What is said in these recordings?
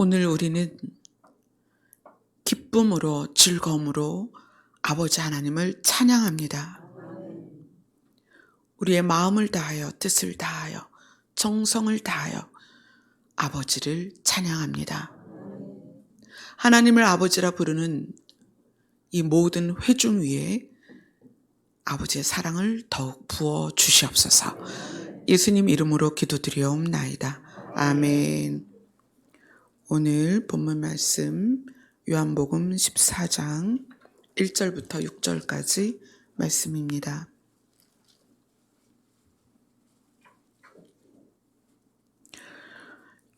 오늘 우리는 기쁨으로 즐거움으로 아버지 하나님을 찬양합니다. 우리의 마음을 다하여 뜻을 다하여 정성을 다하여 아버지를 찬양합니다. 하나님을 아버지라 부르는 이 모든 회중 위에 아버지의 사랑을 더욱 부어 주시옵소서. 예수님 이름으로 기도드리옵나이다. 아멘. 오늘 본문 말씀 요한복음 14장 1절부터 6절까지 말씀입니다.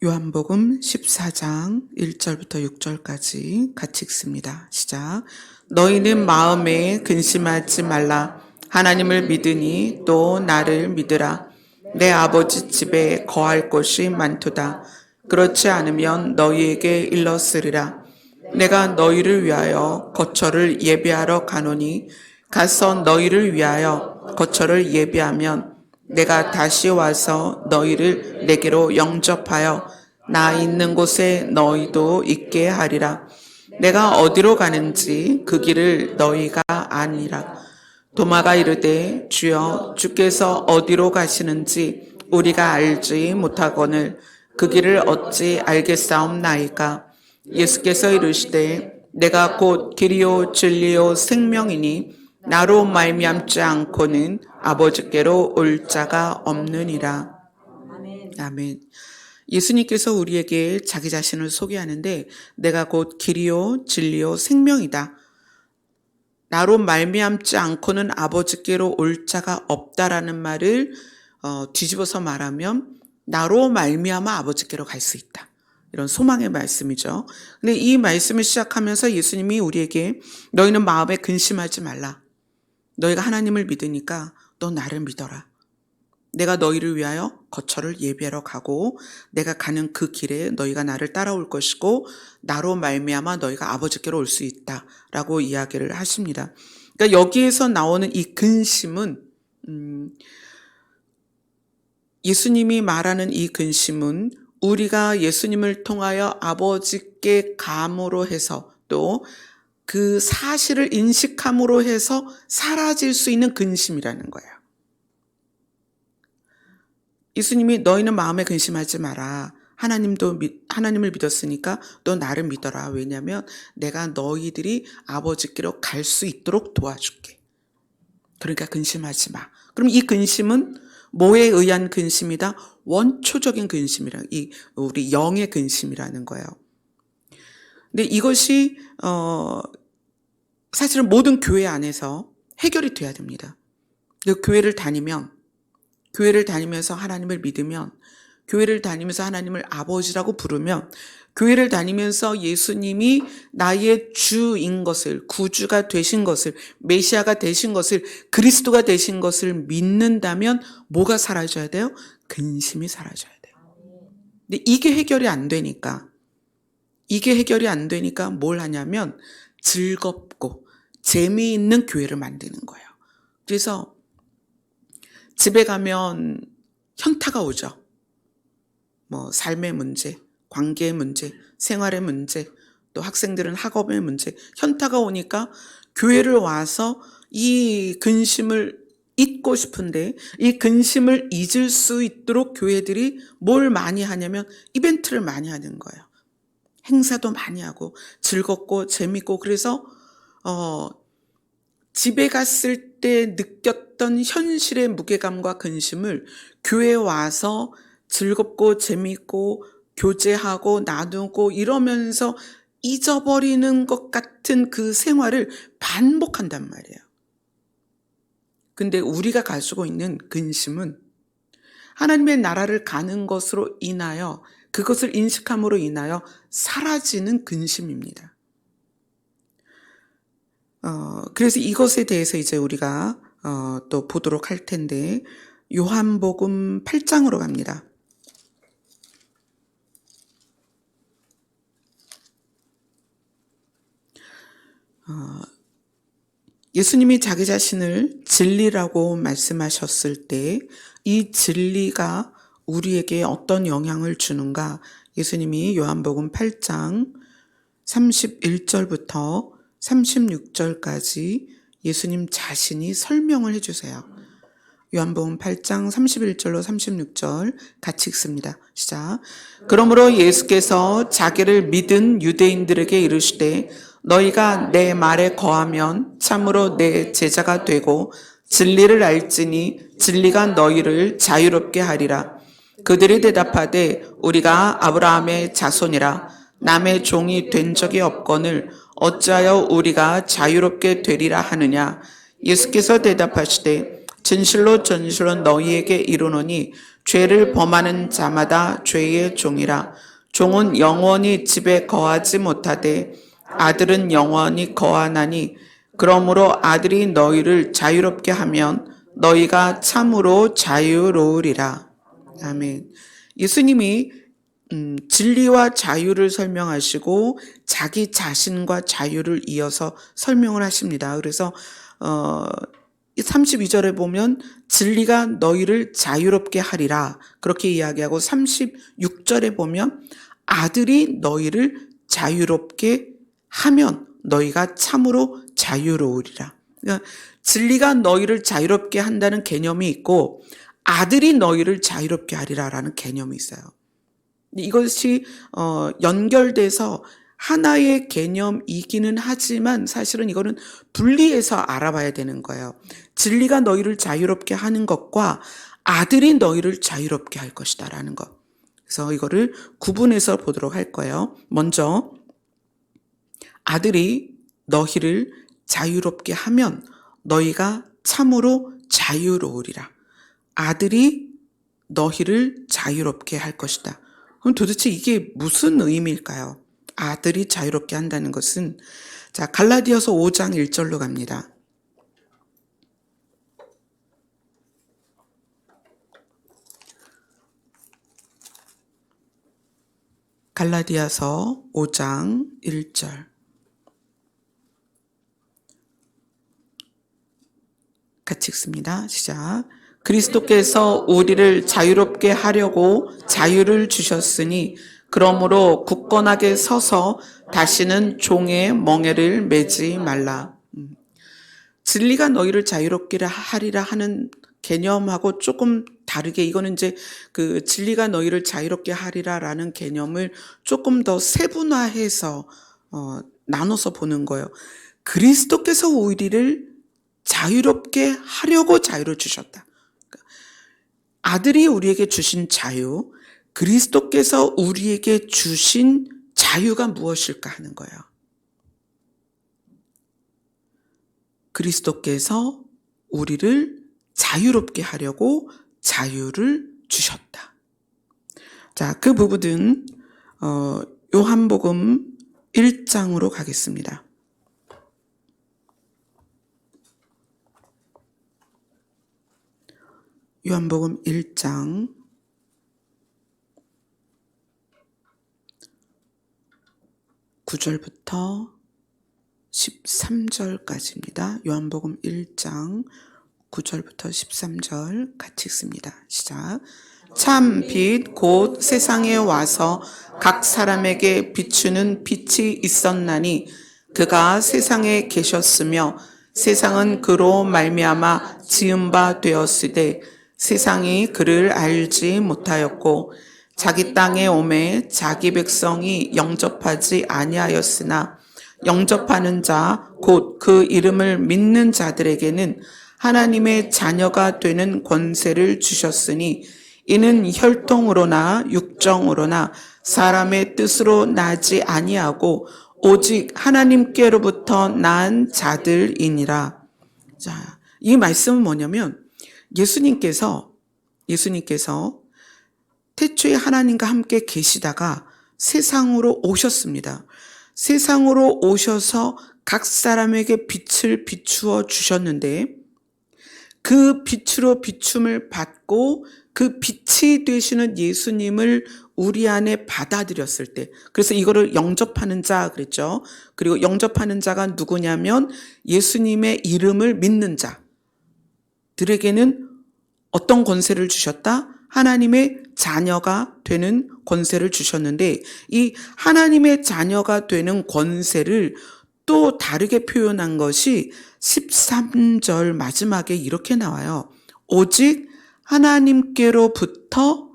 요한복음 14장 1절부터 6절까지 같이 읽습니다. 시작. 너희는 마음에 근심하지 말라. 하나님을 믿으니 또 나를 믿으라. 내 아버지 집에 거할 곳이 많도다. 그렇지 않으면 너희에게 일렀으리라. 내가 너희를 위하여 거처를 예비하러 가노니 가서 너희를 위하여 거처를 예비하면 내가 다시 와서 너희를 내게로 영접하여 나 있는 곳에 너희도 있게 하리라. 내가 어디로 가는지 그 길을 너희가 아니라. 도마가 이르되 주여 주께서 어디로 가시는지 우리가 알지 못하거늘 그 길을 어찌 알겠사옵나이까. 예수께서 이르시되 내가 곧 길이요 진리요 생명이니 나로 말미암지 않고는 아버지께로 올 자가 없느니라. 아멘. 예수님께서 우리에게 자기 자신을 소개하는데 내가 곧 길이요 진리요 생명이다. 나로 말미암지 않고는 아버지께로 올 자가 없다라는 말을 뒤집어서 말하면 나로 말미암아 아버지께로 갈 수 있다. 이런 소망의 말씀이죠. 근데 이 말씀을 시작하면서 예수님이 우리에게 너희는 마음에 근심하지 말라. 너희가 하나님을 믿으니까 너 나를 믿어라. 내가 너희를 위하여 거처를 예비하러 가고 내가 가는 그 길에 너희가 나를 따라올 것이고 나로 말미암아 너희가 아버지께로 올 수 있다라고 이야기를 하십니다. 그러니까 여기에서 나오는 이 근심은 예수님이 말하는 이 근심은 우리가 예수님을 통하여 아버지께 감으로 해서 또 그 사실을 인식함으로 해서 사라질 수 있는 근심이라는 거예요. 예수님이 너희는 마음에 근심하지 마라. 하나님을 믿었으니까 너 나를 믿어라. 왜냐하면 내가 너희들이 아버지께로 갈 수 있도록 도와줄게. 그러니까 근심하지 마. 그럼 이 근심은 뭐에 의한 근심이다? 원초적인 근심이라, 우리 영의 근심이라는 거예요. 근데 이것이 사실은 모든 교회 안에서 해결이 돼야 됩니다. 교회를 다니면서 하나님을 믿으면, 교회를 다니면서 하나님을 아버지라고 부르면, 교회를 다니면서 예수님이 나의 주인 것을, 구주가 되신 것을, 메시아가 되신 것을, 그리스도가 되신 것을 믿는다면 뭐가 사라져야 돼요? 근심이 사라져야 돼요. 근데 이게 해결이 안 되니까 뭘 하냐면 즐겁고 재미있는 교회를 만드는 거예요. 그래서 집에 가면 현타가 오죠. 삶의 문제, 관계의 문제, 생활의 문제, 또 학생들은 학업의 문제, 현타가 오니까 교회를 와서 이 근심을 잊고 싶은데 이 근심을 잊을 수 있도록 교회들이 뭘 많이 하냐면 이벤트를 많이 하는 거예요. 행사도 많이 하고 즐겁고 재밌고 그래서 집에 갔을 때 느꼈던 현실의 무게감과 근심을 교회에 와서 즐겁고 재밌고 교제하고 나누고 이러면서 잊어버리는 것 같은 그 생활을 반복한단 말이에요. 근데 우리가 가지고 있는 근심은 하나님의 나라를 가는 것으로 인하여 그것을 인식함으로 인하여 사라지는 근심입니다. 그래서 이것에 대해서 이제 우리가 또 보도록 할 텐데 요한복음 8장으로 갑니다. 예수님이 자기 자신을 진리라고 말씀하셨을 때 이 진리가 우리에게 어떤 영향을 주는가, 예수님이 요한복음 8장 31절부터 36절까지 예수님 자신이 설명을 해주세요. 요한복음 8장 31절로 36절 같이 읽습니다. 시작. 그러므로 예수께서 자기를 믿은 유대인들에게 이르시되 너희가 내 말에 거하면 참으로 내 제자가 되고 진리를 알지니 진리가 너희를 자유롭게 하리라. 그들이 대답하되 우리가 아브라함의 자손이라 남의 종이 된 적이 없거늘 어찌하여 우리가 자유롭게 되리라 하느냐. 예수께서 대답하시되 진실로 진실로 너희에게 이르노니 죄를 범하는 자마다 죄의 종이라. 종은 영원히 집에 거하지 못하되 아들은 영원히 거하나니 그러므로 아들이 너희를 자유롭게 하면 너희가 참으로 자유로우리라. 아멘. 예수님이 진리와 자유를 설명하시고 자기 자신과 자유를 이어서 설명을 하십니다. 그래서 32절에 보면 진리가 너희를 자유롭게 하리라 그렇게 이야기하고 36절에 보면 아들이 너희를 자유롭게 하면 너희가 참으로 자유로우리라. 그러니까 진리가 너희를 자유롭게 한다는 개념이 있고 아들이 너희를 자유롭게 하리라라는 개념이 있어요. 이것이 연결돼서 하나의 개념이기는 하지만 사실은 이거는 분리해서 알아봐야 되는 거예요. 진리가 너희를 자유롭게 하는 것과 아들이 너희를 자유롭게 할 것이다 라는 것. 그래서 이거를 구분해서 보도록 할 거예요. 먼저 아들이 너희를 자유롭게 하면 너희가 참으로 자유로우리라. 아들이 너희를 자유롭게 할 것이다. 그럼 도대체 이게 무슨 의미일까요? 아들이 자유롭게 한다는 것은 자 갈라디아서 5장 1절로 갑니다. 갈라디아서 5장 1절 같이 읽습니다. 시작. 그리스도께서 우리를 자유롭게 하려고 자유를 주셨으니 그러므로 굳건하게 서서 다시는 종의 멍에를 매지 말라. 진리가 너희를 자유롭게 하리라 하는 개념하고 조금 다르게 이거는 이제 그 진리가 너희를 자유롭게 하리라라는 개념을 조금 더 세분화해서 나눠서 보는 거예요. 그리스도께서 우리를 자유롭게 하려고 자유를 주셨다. 아들이 우리에게 주신 자유, 그리스도께서 우리에게 주신 자유가 무엇일까 하는 거예요. 그리스도께서 우리를 자유롭게 하려고 자유를 주셨다. 자, 그 부분은 요한복음 1장으로 가겠습니다. 요한복음 1장 9절부터 13절까지입니다. 요한복음 1장 9절부터 13절 같이 읽습니다. 시작. 참 빛 곧 세상에 와서 각 사람에게 비추는 빛이 있었나니 그가 세상에 계셨으며 세상은 그로 말미암아 지은 바 되었으되 세상이 그를 알지 못하였고 자기 땅에 오매 자기 백성이 영접하지 아니하였으나 영접하는 자 곧 그 이름을 믿는 자들에게는 하나님의 자녀가 되는 권세를 주셨으니 이는 혈통으로나 육정으로나 사람의 뜻으로 나지 아니하고 오직 하나님께로부터 난 자들이니라. 자, 이 말씀은 뭐냐면 예수님께서 태초에 하나님과 함께 계시다가 세상으로 오셨습니다. 세상으로 오셔서 각 사람에게 빛을 비추어 주셨는데 그 빛으로 비춤을 받고 그 빛이 되시는 예수님을 우리 안에 받아들였을 때, 그래서 이거를 영접하는 자 그랬죠. 그리고 영접하는 자가 누구냐면 예수님의 이름을 믿는 자들에게는 어떤 권세를 주셨다? 하나님의 자녀가 되는 권세를 주셨는데 이 하나님의 자녀가 되는 권세를 또 다르게 표현한 것이 13절 마지막에 이렇게 나와요. 오직 하나님께로부터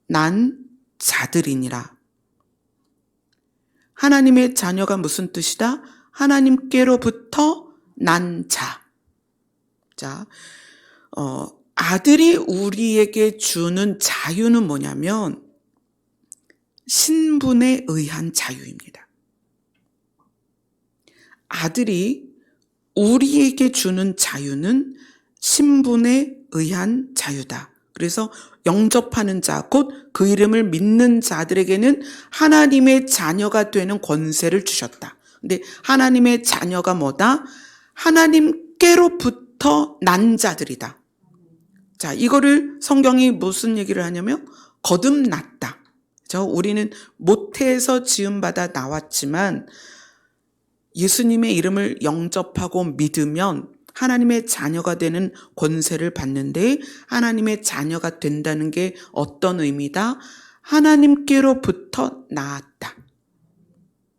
난 자들이니라. 하나님의 자녀가 무슨 뜻이다? 하나님께로부터 난 자. 자, 아들이 우리에게 주는 자유는 뭐냐면 신분에 의한 자유입니다. 아들이 우리에게 주는 자유는 신분에 의한 자유다. 그래서 영접하는 자, 곧 그 이름을 믿는 자들에게는 하나님의 자녀가 되는 권세를 주셨다. 근데 하나님의 자녀가 뭐다? 하나님께로부터 난 자들이다. 자, 이거를 성경이 무슨 얘기를 하냐면 거듭났다. 우리는 모태에서 지음받아 나왔지만 예수님의 이름을 영접하고 믿으면 하나님의 자녀가 되는 권세를 받는데 하나님의 자녀가 된다는 게 어떤 의미다? 하나님께로부터 나았다.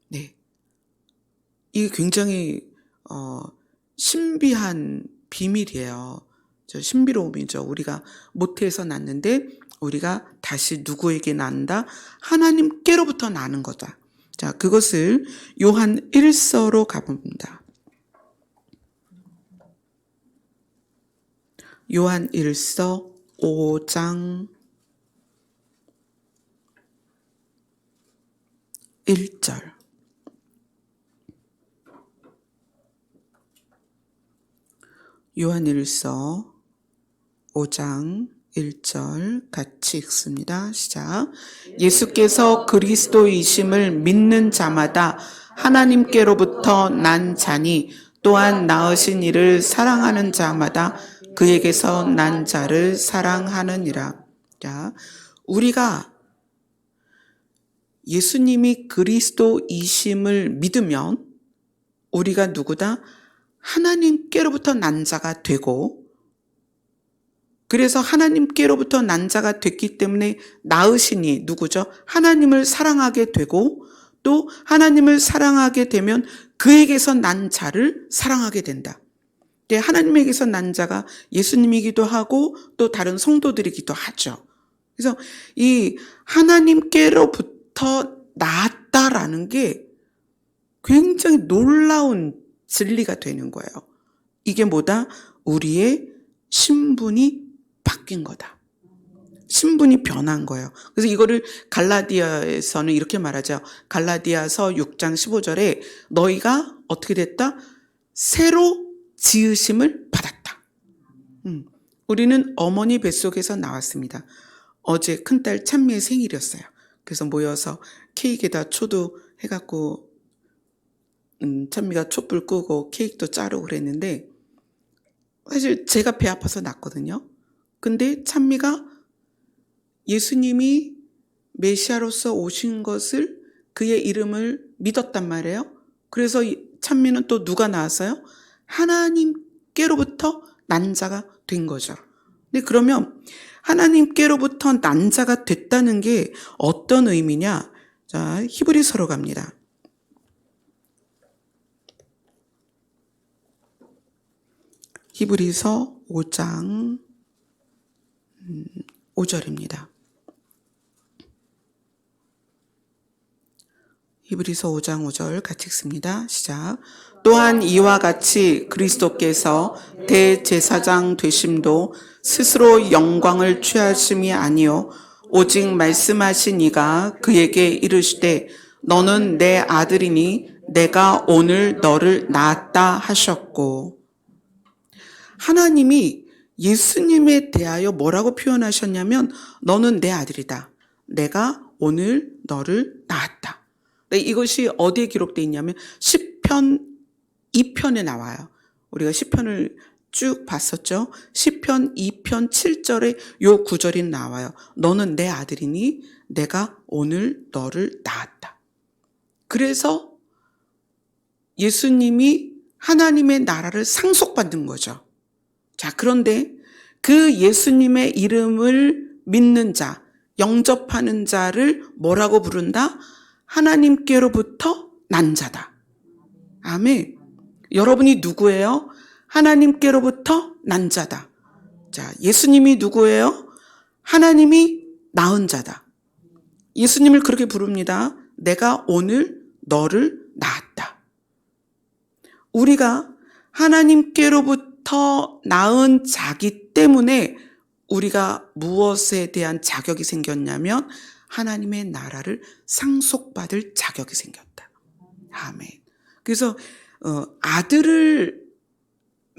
네, 이게 굉장히 신비한 비밀이에요. 신비로움이죠. 우리가 모태에서 났는데 우리가 다시 누구에게 난다? 하나님께로부터 나는 거다. 자, 그것을 요한 1서로 가봅니다. 요한 1서 5장 1절. 요한 1서 5장 1절 같이 읽습니다. 시작. 예수께서 그리스도이심을 믿는 자마다 하나님께로부터 난 자니 또한 낳으신 이를 사랑하는 자마다 그에게서 난 자를 사랑하느니라. 자, 우리가 예수님이 그리스도이심을 믿으면 우리가 누구다? 하나님께로부터 난 자가 되고, 그래서 하나님께로부터 난 자가 됐기 때문에 낳으시니 누구죠? 하나님을 사랑하게 되고, 또 하나님을 사랑하게 되면 그에게서 난 자를 사랑하게 된다. 하나님에게서 난 자가 예수님이기도 하고 또 다른 성도들이기도 하죠. 그래서 이 하나님께로부터 낳았다라는 게 굉장히 놀라운 진리가 되는 거예요. 이게 뭐다? 우리의 신분이 바뀐 거다. 신분이 변한 거예요. 그래서 이거를 갈라디아에서는 이렇게 말하죠. 갈라디아서 6장 15절에 너희가 어떻게 됐다? 새로 지으심을 받았다. 우리는 어머니 뱃속에서 나왔습니다. 어제 큰딸 찬미의 생일이었어요. 그래서 모여서 케이크에다 초도 해갖고 찬미가 촛불 끄고 케이크도 자르고 그랬는데 사실 제가 배 아파서 났거든요. 근데 찬미가 예수님이 메시아로서 오신 것을 그의 이름을 믿었단 말이에요. 그래서 찬미는 또 누가 나왔어요? 하나님께로부터 난 자가 된 거죠. 근데 그러면 하나님께로부터 난 자가 됐다는 게 어떤 의미냐? 자, 히브리서로 갑니다. 히브리서 5장 5절입니다. 히브리서 5장 5절 같이 읽습니다. 시작. 또한 이와 같이 그리스도께서 대제사장 되심도 스스로 영광을 취하심이 아니요 오직 말씀하신 이가 그에게 이르시되 너는 내 아들이니 내가 오늘 너를 낳았다 하셨고, 하나님이 예수님에 대하여 뭐라고 표현하셨냐면 너는 내 아들이다. 내가 오늘 너를 낳았다. 이것이 어디에 기록되어 있냐면 시편 2편에 나와요. 우리가 시편을 쭉 봤었죠. 시편 2편 7절에 요 구절이 나와요. 너는 내 아들이니 내가 오늘 너를 낳았다. 그래서 예수님이 하나님의 나라를 상속받는 거죠. 자, 그런데 그 예수님의 이름을 믿는 자, 영접하는 자를 뭐라고 부른다? 하나님께로부터 난 자다. 아멘. 여러분이 누구예요? 하나님께로부터 난 자다. 자, 예수님이 누구예요? 하나님이 낳은 자다. 예수님을 그렇게 부릅니다. 내가 오늘 너를 낳았다. 우리가 하나님께로부터 낳은 자기 때문에 우리가 무엇에 대한 자격이 생겼냐면 하나님의 나라를 상속받을 자격이 생겼다. 아멘. 그래서 아들을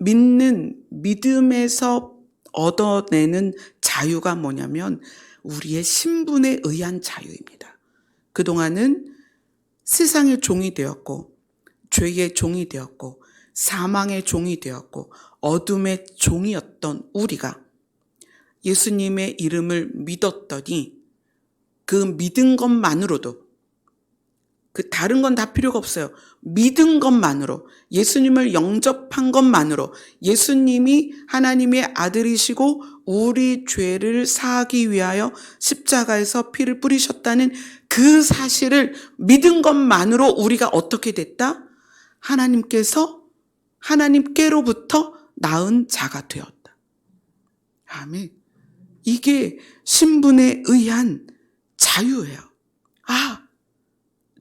믿는 믿음에서 얻어내는 자유가 뭐냐면 우리의 신분에 의한 자유입니다. 그동안은 세상의 종이 되었고 죄의 종이 되었고 사망의 종이 되었고 어둠의 종이었던 우리가 예수님의 이름을 믿었더니 그 믿은 것만으로도 그 다른 건 다 필요가 없어요. 믿은 것만으로 예수님을 영접한 것만으로 예수님이 하나님의 아들이시고 우리 죄를 사하기 위하여 십자가에서 피를 뿌리셨다는 그 사실을 믿은 것만으로 우리가 어떻게 됐다? 하나님께로부터 낳은 자가 되었다. 아멘. 이게 신분에 의한 자유예요.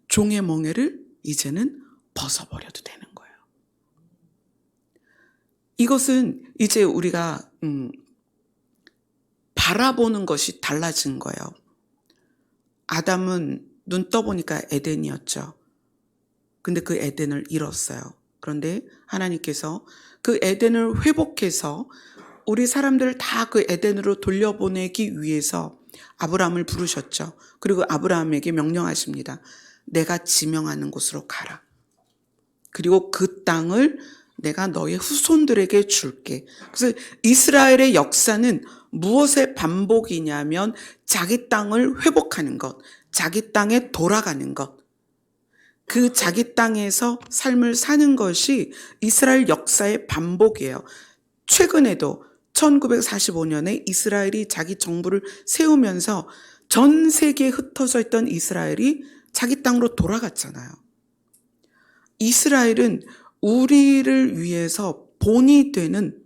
종의 멍에를 이제는 벗어버려도 되는 거예요. 이것은 이제 우리가 바라보는 것이 달라진 거예요. 아담은 눈 떠보니까 에덴이었죠. 근데 그 에덴을 잃었어요. 그런데 하나님께서 그 에덴을 회복해서 우리 사람들을 다 그 에덴으로 돌려보내기 위해서 아브라함을 부르셨죠. 그리고 아브라함에게 명령하십니다. 내가 지명하는 곳으로 가라. 그리고 그 땅을 내가 너의 후손들에게 줄게. 그래서 이스라엘의 역사는 무엇의 반복이냐면 자기 땅을 회복하는 것, 자기 땅에 돌아가는 것. 그 자기 땅에서 삶을 사는 것이 이스라엘 역사의 반복이에요. 최근에도 1945년에 이스라엘이 자기 정부를 세우면서 전 세계에 흩어져 있던 이스라엘이 자기 땅으로 돌아갔잖아요. 이스라엘은 우리를 위해서 본이 되는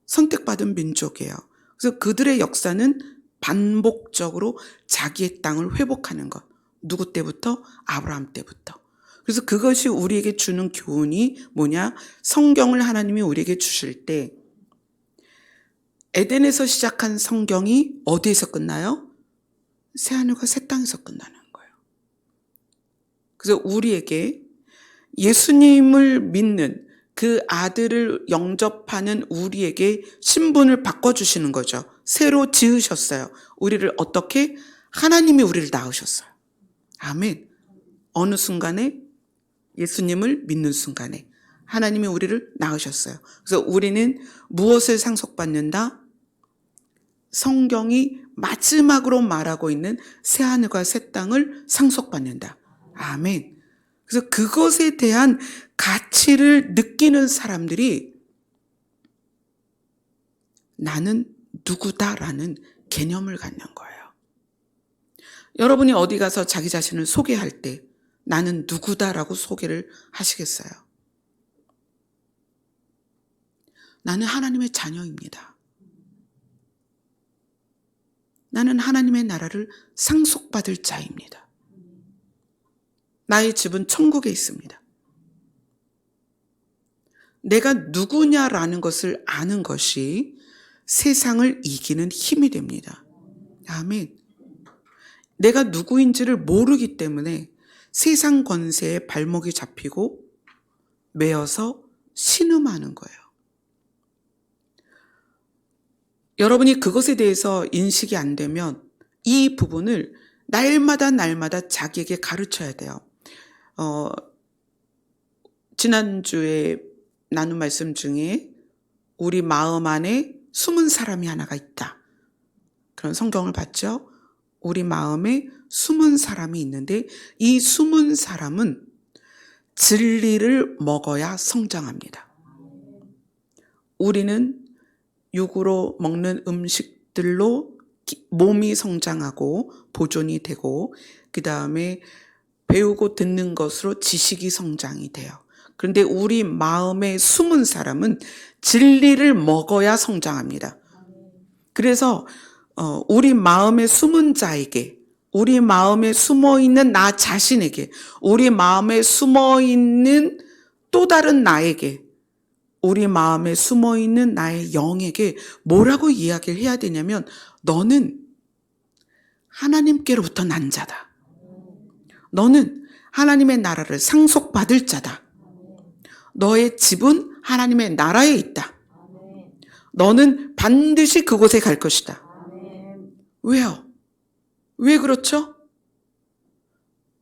선택받은 민족이에요. 그래서 그들의 역사는 반복적으로 자기의 땅을 회복하는 것. 누구 때부터? 아브라함 때부터. 그래서 그것이 우리에게 주는 교훈이 뭐냐? 성경을 하나님이 우리에게 주실 때 에덴에서 시작한 성경이 어디에서 끝나요? 새하늘과 새 땅에서 끝나는 거예요. 그래서 우리에게 예수님을 믿는 그 아들을 영접하는 우리에게 신분을 바꿔주시는 거죠. 새로 지으셨어요. 우리를 어떻게? 하나님이 우리를 낳으셨어요. 아멘. 어느 순간에? 예수님을 믿는 순간에 하나님이 우리를 낳으셨어요. 그래서 우리는 무엇을 상속받는다? 성경이 마지막으로 말하고 있는 새하늘과 새 땅을 상속받는다. 아멘. 그래서 그것에 대한 가치를 느끼는 사람들이 나는 누구다라는 개념을 갖는 거예요. 여러분이 어디 가서 자기 자신을 소개할 때 나는 누구다라고 소개를 하시겠어요? 나는 하나님의 자녀입니다. 나는 하나님의 나라를 상속받을 자입니다. 나의 집은 천국에 있습니다. 내가 누구냐라는 것을 아는 것이 세상을 이기는 힘이 됩니다. 아멘. 내가 누구인지를 모르기 때문에 세상 권세에 발목이 잡히고 매어서 신음하는 거예요. 여러분이 그것에 대해서 인식이 안 되면 이 부분을 날마다 자기에게 가르쳐야 돼요. 지난주에 나눈 말씀 중에 우리 마음 안에 숨은 사람이 하나가 있다. 그런 성경을 봤죠? 우리 마음에 숨은 사람이 있는데 이 숨은 사람은 진리를 먹어야 성장합니다. 우리는 육으로 먹는 음식들로 몸이 성장하고 보존이 되고 그 다음에 배우고 듣는 것으로 지식이 성장이 돼요. 그런데 우리 마음에 숨은 사람은 진리를 먹어야 성장합니다. 그래서 우리 마음에 숨은 자에게, 우리 마음에 숨어있는 나 자신에게, 우리 마음에 숨어있는 또 다른 나에게, 우리 마음에 숨어있는 나의 영에게 뭐라고 이야기를 해야 되냐면 너는 하나님께로부터 난 자다. 너는 하나님의 나라를 상속받을 자다. 너의 집은 하나님의 나라에 있다. 너는 반드시 그곳에 갈 것이다. 왜요? 왜 그렇죠?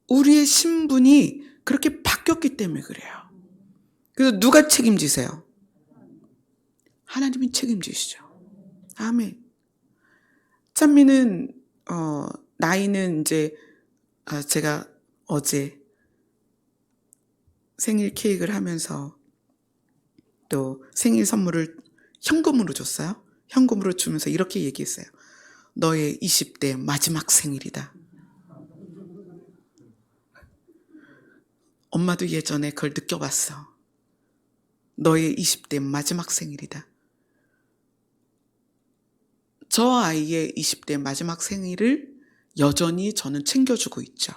우리의 신분이 그렇게 바뀌었기 때문에 그래요. 그래서 누가 책임지세요? 하나님이 책임지시죠. 아멘. 찬미는 나이는 이제 제가 어제 생일 케이크를 하면서 또 생일 선물을 현금으로 줬어요. 현금으로 주면서 이렇게 얘기했어요. 너의 20대 마지막 생일이다. 엄마도 예전에 그걸 느껴봤어. 너의 20대 마지막 생일이다. 저 아이의 20대 마지막 생일을 여전히 저는 챙겨주고 있죠.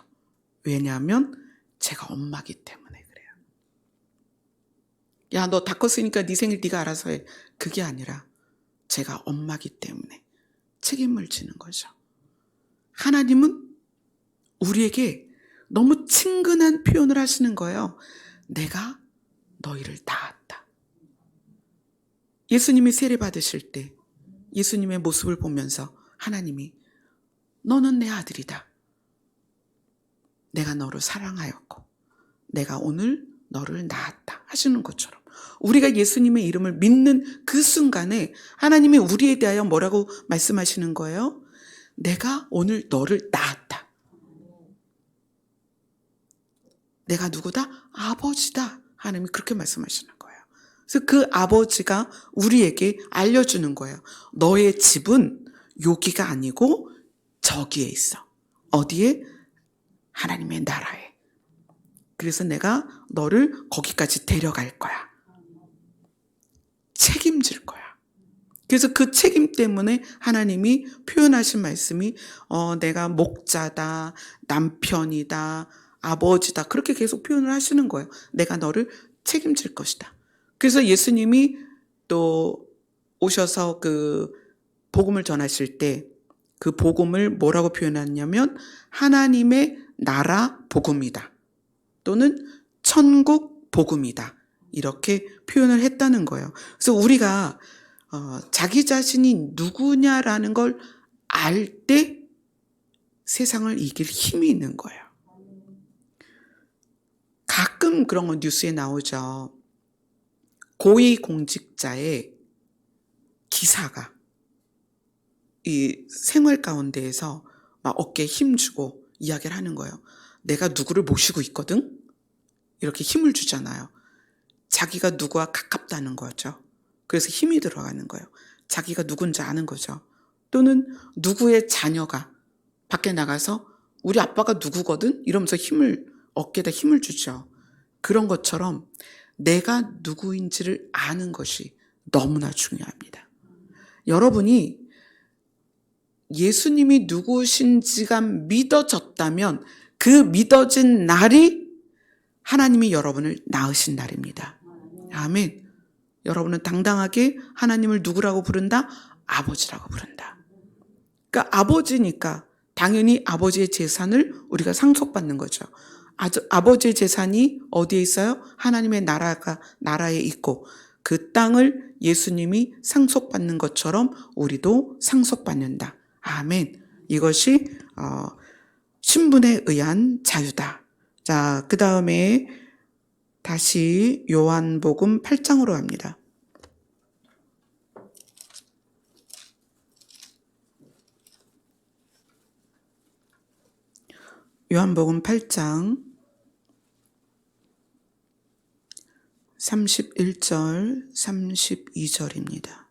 왜냐하면 제가 엄마기 때문에 그래요. 야, 너 다 컸으니까 네 생일 네가 알아서 해. 그게 아니라 제가 엄마기 때문에 책임을 지는 거죠. 하나님은 우리에게 너무 친근한 표현을 하시는 거예요. 내가 너희를 낳았다. 예수님이 세례 받으실 때 예수님의 모습을 보면서 하나님이 너는 내 아들이다. 내가 너를 사랑하였고 내가 오늘 너를 낳았다 하시는 것처럼 우리가 예수님의 이름을 믿는 그 순간에 하나님이 우리에 대하여 뭐라고 말씀하시는 거예요? 내가 오늘 너를 낳았다. 내가 누구다? 아버지다. 하나님이 그렇게 말씀하시는 거예요. 그래서 그 아버지가 우리에게 알려주는 거예요. 너의 집은 여기가 아니고 저기에 있어. 어디에? 하나님의 나라에. 그래서 내가 너를 거기까지 데려갈 거야. 책임질 거야. 그래서 그 책임 때문에 하나님이 표현하신 말씀이 내가 목자다, 남편이다, 아버지다 그렇게 계속 표현을 하시는 거예요. 내가 너를 책임질 것이다. 그래서 예수님이 또 오셔서 그 복음을 전하실 때 그 복음을 뭐라고 표현하냐면 하나님의 나라 복음이다. 또는 천국 복음이다. 이렇게 표현을 했다는 거예요. 그래서 우리가 자기 자신이 누구냐라는 걸 알 때 세상을 이길 힘이 있는 거예요. 가끔 그런 거 뉴스에 나오죠. 고위공직자의 기사가 이 생활 가운데에서 막 어깨에 힘주고 이야기를 하는 거예요. 내가 누구를 모시고 있거든? 이렇게 힘을 주잖아요. 자기가 누구와 가깝다는 거죠. 그래서 힘이 들어가는 거예요. 자기가 누군지 아는 거죠. 또는 누구의 자녀가 밖에 나가서 우리 아빠가 누구거든? 이러면서 어깨에다 힘을 주죠. 그런 것처럼 내가 누구인지를 아는 것이 너무나 중요합니다. 여러분이 예수님이 누구신지가 믿어졌다면 그 믿어진 날이 하나님이 여러분을 낳으신 날입니다. 아멘. 여러분은 당당하게 하나님을 누구라고 부른다? 아버지라고 부른다. 그러니까 아버지니까 당연히 아버지의 재산을 우리가 상속받는 거죠. 아버지의 재산이 어디에 있어요? 하나님의 나라에 있고 그 땅을 예수님이 상속받는 것처럼 우리도 상속받는다. 아멘. 이것이 신분에 의한 자유다. 자, 그 다음에 다시 요한복음 8장으로 갑니다. 요한복음 8장 31절, 32절입니다.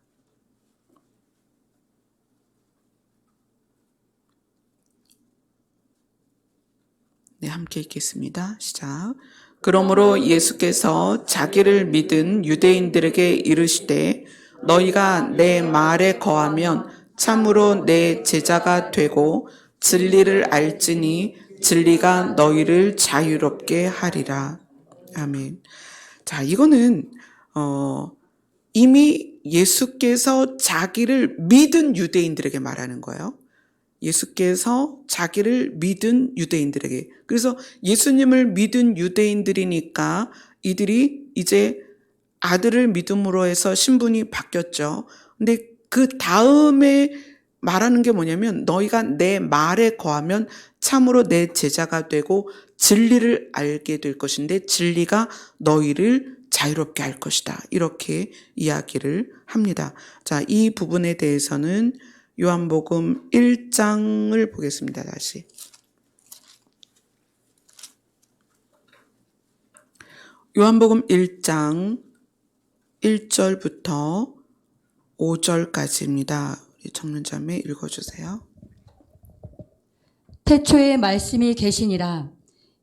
네, 함께 읽겠습니다. 시작. 그러므로 예수께서 자기를 믿은 유대인들에게 이르시되 너희가 내 말에 거하면 참으로 내 제자가 되고 진리를 알지니 진리가 너희를 자유롭게 하리라. 아멘. 자, 이거는 이미 예수께서 자기를 믿은 유대인들에게 말하는 거예요. 예수께서 자기를 믿은 유대인들에게. 그래서 예수님을 믿은 유대인들이니까 이들이 이제 아들을 믿음으로 해서 신분이 바뀌었죠. 근데 그 다음에 말하는 게 뭐냐면 너희가 내 말에 거하면 참으로 내 제자가 되고 진리를 알게 될 것인데 진리가 너희를 자유롭게 할 것이다. 이렇게 이야기를 합니다. 자, 이 부분에 대해서는 요한복음 1장을 보겠습니다. 다시. 요한복음 1장 1절부터 5절까지입니다. 우리 청년자매 읽어주세요. 태초에 말씀이 계시니라.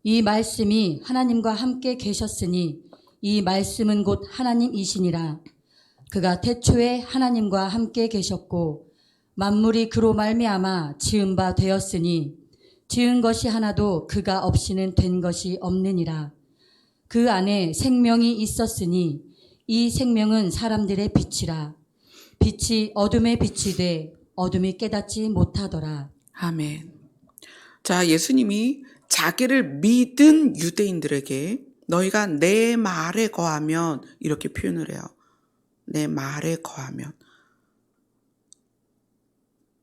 이 말씀이 하나님과 함께 계셨으니 이 말씀은 곧 하나님이시니라. 그가 태초에 하나님과 함께 계셨고 만물이 그로 말미암아 지은 바 되었으니 지은 것이 하나도 그가 없이는 된 것이 없느니라. 그 안에 생명이 있었으니 이 생명은 사람들의 빛이라. 빛이 어둠에 비치되 어둠이 깨닫지 못하더라. 아멘. 자, 예수님이 자기를 믿은 유대인들에게 너희가 내 말에 거하면 이렇게 표현을 해요. 내 말에 거하면.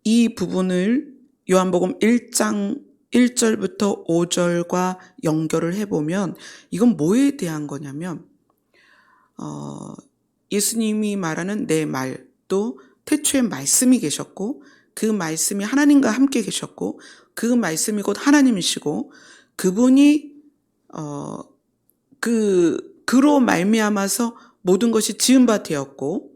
이 부분을 요한복음 1장 1절부터 5절과 연결을 해보면 이건 뭐에 대한 거냐면 예수님이 말하는 내 말도 태초에 말씀이 계셨고 그 말씀이 하나님과 함께 계셨고 그 말씀이 곧 하나님이시고 그분이 그로 말미암아서 모든 것이 지은 바 되었고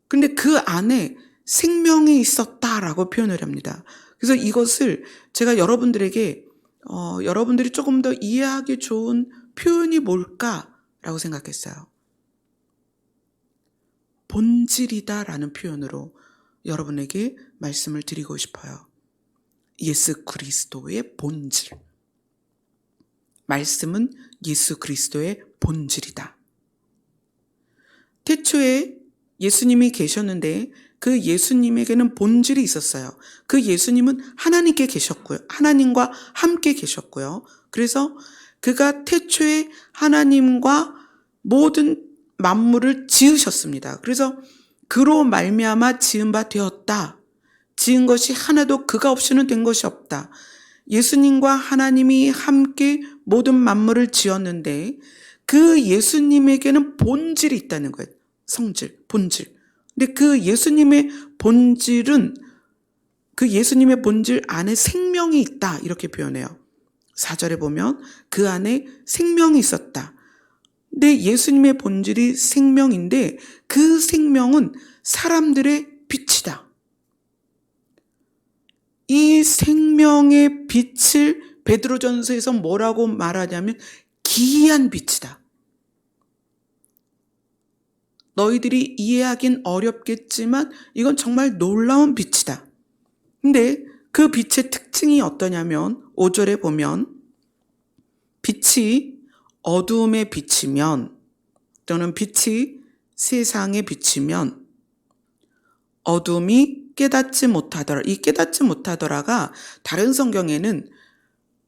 근데 그 안에 생명이 있었다라고 표현을 합니다. 그래서 이것을 제가 여러분들에게 여러분들이 조금 더 이해하기 좋은 표현이 뭘까라고 생각했어요. 본질이다라는 표현으로 여러분에게 말씀을 드리고 싶어요. 예수 그리스도의 본질. 말씀은 예수 그리스도의 본질이다. 태초에 예수님이 계셨는데 그 예수님에게는 본질이 있었어요. 그 예수님은 하나님께 계셨고요. 하나님과 함께 계셨고요. 그래서 그가 태초에 하나님과 모든 만물을 지으셨습니다. 그래서 그로 말미암아 지은 바 되었다. 지은 것이 하나도 그가 없이는 된 것이 없다. 예수님과 하나님이 함께 모든 만물을 지었는데 그 예수님에게는 본질이 있다는 거예요. 성질, 본질. 근데 그 예수님의 본질은 그 예수님의 본질 안에 생명이 있다 이렇게 표현해요. 4절에 보면 그 안에 생명이 있었다. 근데 예수님의 본질이 생명인데 그 생명은 사람들의 빛이다. 이 생명의 빛을 베드로전서에서 뭐라고 말하냐면 기이한 빛이다. 너희들이 이해하긴 어렵겠지만 이건 정말 놀라운 빛이다. 근데 그 빛의 특징이 어떠냐면 5절에 보면 빛이 어두움에 비치면 또는 빛이 세상에 비치면 어둠이 깨닫지 못하더라. 이 깨닫지 못하더라가 다른 성경에는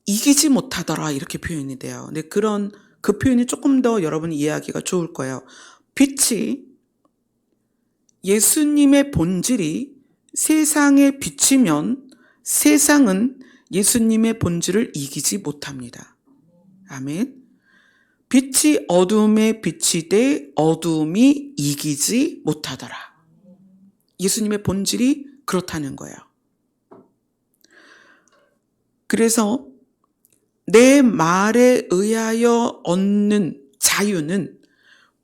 이기지 못하더라 이렇게 표현이 돼요. 근데 그 표현이 조금 더 여러분 이해하기가 좋을 거예요. 빛이 예수님의 본질이 세상에 비치면 세상은 예수님의 본질을 이기지 못합니다. 아멘. 빛이 어둠에 비치되 어둠이 이기지 못하더라. 예수님의 본질이 그렇다는 거예요. 그래서 내 말에 의하여 얻는 자유는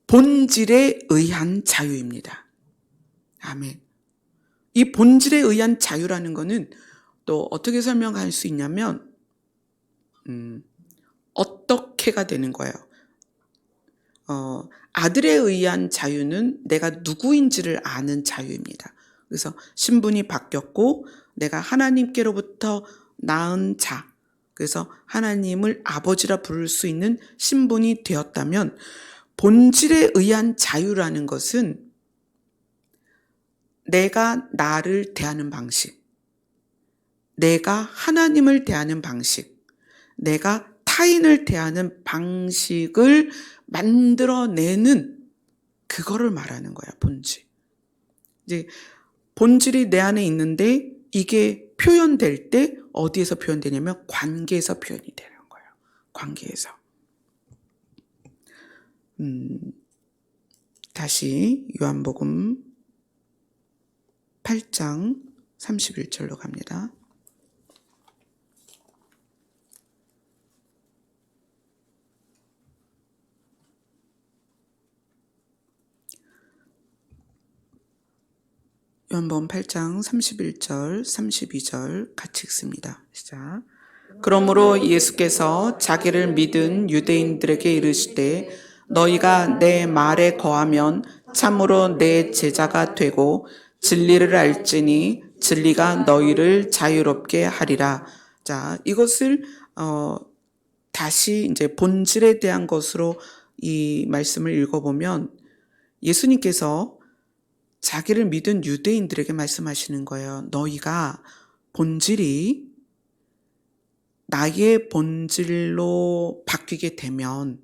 본질에 의한 자유입니다. 아멘. 이 본질에 의한 자유라는 것은 또 어떻게 설명할 수 있냐면 어떻게가 되는 거예요. 아들에 의한 자유는 내가 누구인지를 아는 자유입니다. 그래서 신분이 바뀌었고 내가 하나님께로부터 낳은 자, 그래서 하나님을 아버지라 부를 수 있는 신분이 되었다면 본질에 의한 자유라는 것은 내가 나를 대하는 방식, 내가 하나님을 대하는 방식, 내가 타인을 대하는 방식을 만들어내는 그거를 말하는 거야, 본질. 이제 본질이 내 안에 있는데 이게 표현될 때 어디에서 표현되냐면 관계에서 표현이 되는 거예요. 관계에서. 다시 요한복음 8장 31절로 갑니다. 요한복음 8장 31절, 32절 같이 읽습니다. 시작. 그러므로 예수께서 자기를 믿은 유대인들에게 이르시되 너희가 내 말에 거하면 참으로 내 제자가 되고 진리를 알지니 진리가 너희를 자유롭게 하리라. 자, 이것을 다시 이제 본질에 대한 것으로 이 말씀을 읽어보면 예수님께서 자기를 믿은 유대인들에게 말씀하시는 거예요. 너희가 본질이 나의 본질로 바뀌게 되면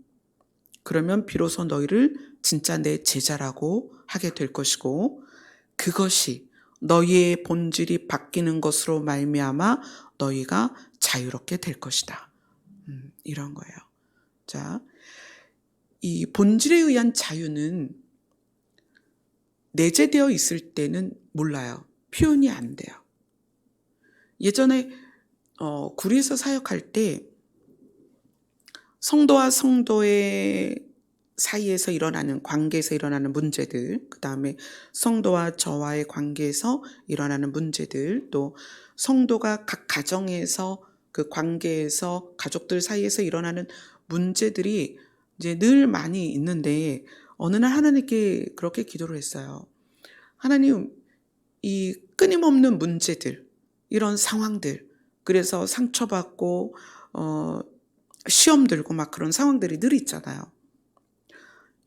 그러면 비로소 너희를 진짜 내 제자라고 하게 될 것이고 그것이 너희의 본질이 바뀌는 것으로 말미암아 너희가 자유롭게 될 것이다. 이런 거예요. 자, 이 본질에 의한 자유는 내재되어 있을 때는 몰라요. 표현이 안 돼요. 예전에 구리에서 사역할 때 성도와 성도의 사이에서 일어나는 관계에서 일어나는 문제들, 그 다음에 성도와 저와의 관계에서 일어나는 문제들, 또 성도가 각 가정에서 그 관계에서 가족들 사이에서 일어나는 문제들이 이제 늘 많이 있는데 어느 날 하나님께 그렇게 기도를 했어요. 하나님, 이 끊임없는 문제들, 이런 상황들, 그래서 상처받고 시험 들고 막 그런 상황들이 늘 있잖아요.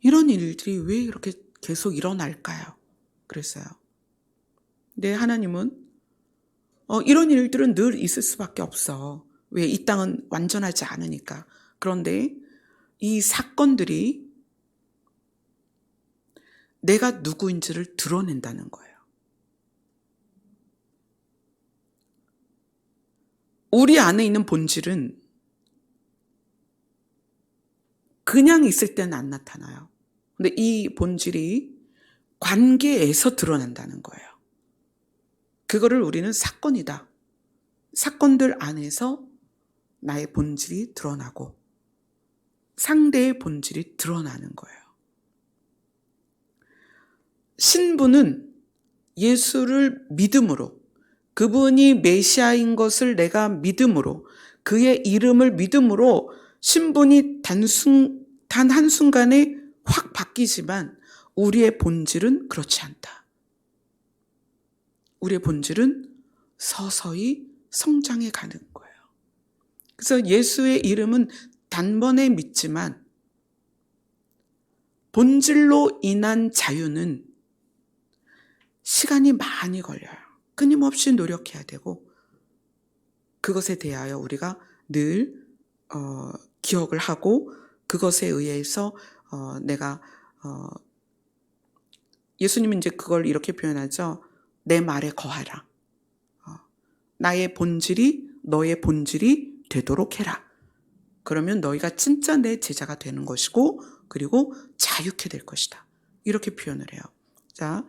이런 일들이 왜 이렇게 계속 일어날까요? 그랬어요. 근데 하나님은 이런 일들은 늘 있을 수밖에 없어. 왜? 이 땅은 완전하지 않으니까. 그런데 이 사건들이 내가 누구인지를 드러낸다는 거예요. 우리 안에 있는 본질은 그냥 있을 때는 안 나타나요. 근데 이 본질이 관계에서 드러난다는 거예요. 그거를 우리는 사건이다. 사건들 안에서 나의 본질이 드러나고 상대의 본질이 드러나는 거예요. 신부는 예수를 믿음으로, 그분이 메시아인 것을 내가 믿음으로, 그의 이름을 믿음으로 신분이 단 한순간에 확 바뀌지만 우리의 본질은 그렇지 않다. 우리의 본질은 서서히 성장해 가는 거예요. 그래서 예수의 이름은 단번에 믿지만 본질로 인한 자유는 시간이 많이 걸려요. 끊임없이 노력해야 되고 그것에 대하여 우리가 늘 기억을 하고 그것에 의해서 내가 예수님은 이제 그걸 이렇게 표현하죠. 내 말에 거하라. 나의 본질이 너의 본질이 되도록 해라. 그러면 너희가 진짜 내 제자가 되는 것이고 그리고 자유케 될 것이다. 이렇게 표현을 해요. 자,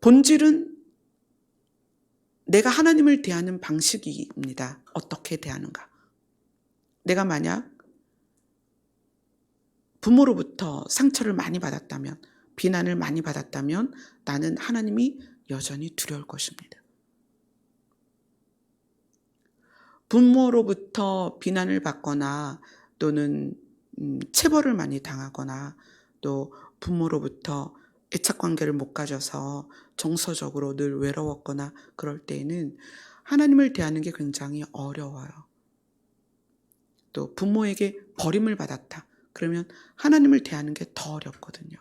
본질은 내가 하나님을 대하는 방식입니다. 어떻게 대하는가. 내가 만약 부모로부터 상처를 많이 받았다면, 비난을 많이 받았다면 나는 하나님이 여전히 두려울 것입니다. 부모로부터 비난을 받거나 또는 체벌을 많이 당하거나 또 부모로부터 애착관계를 못 가져서 정서적으로 늘 외로웠거나 그럴 때에는 하나님을 대하는 게 굉장히 어려워요. 또 부모에게 버림을 받았다. 그러면 하나님을 대하는 게 더 어렵거든요.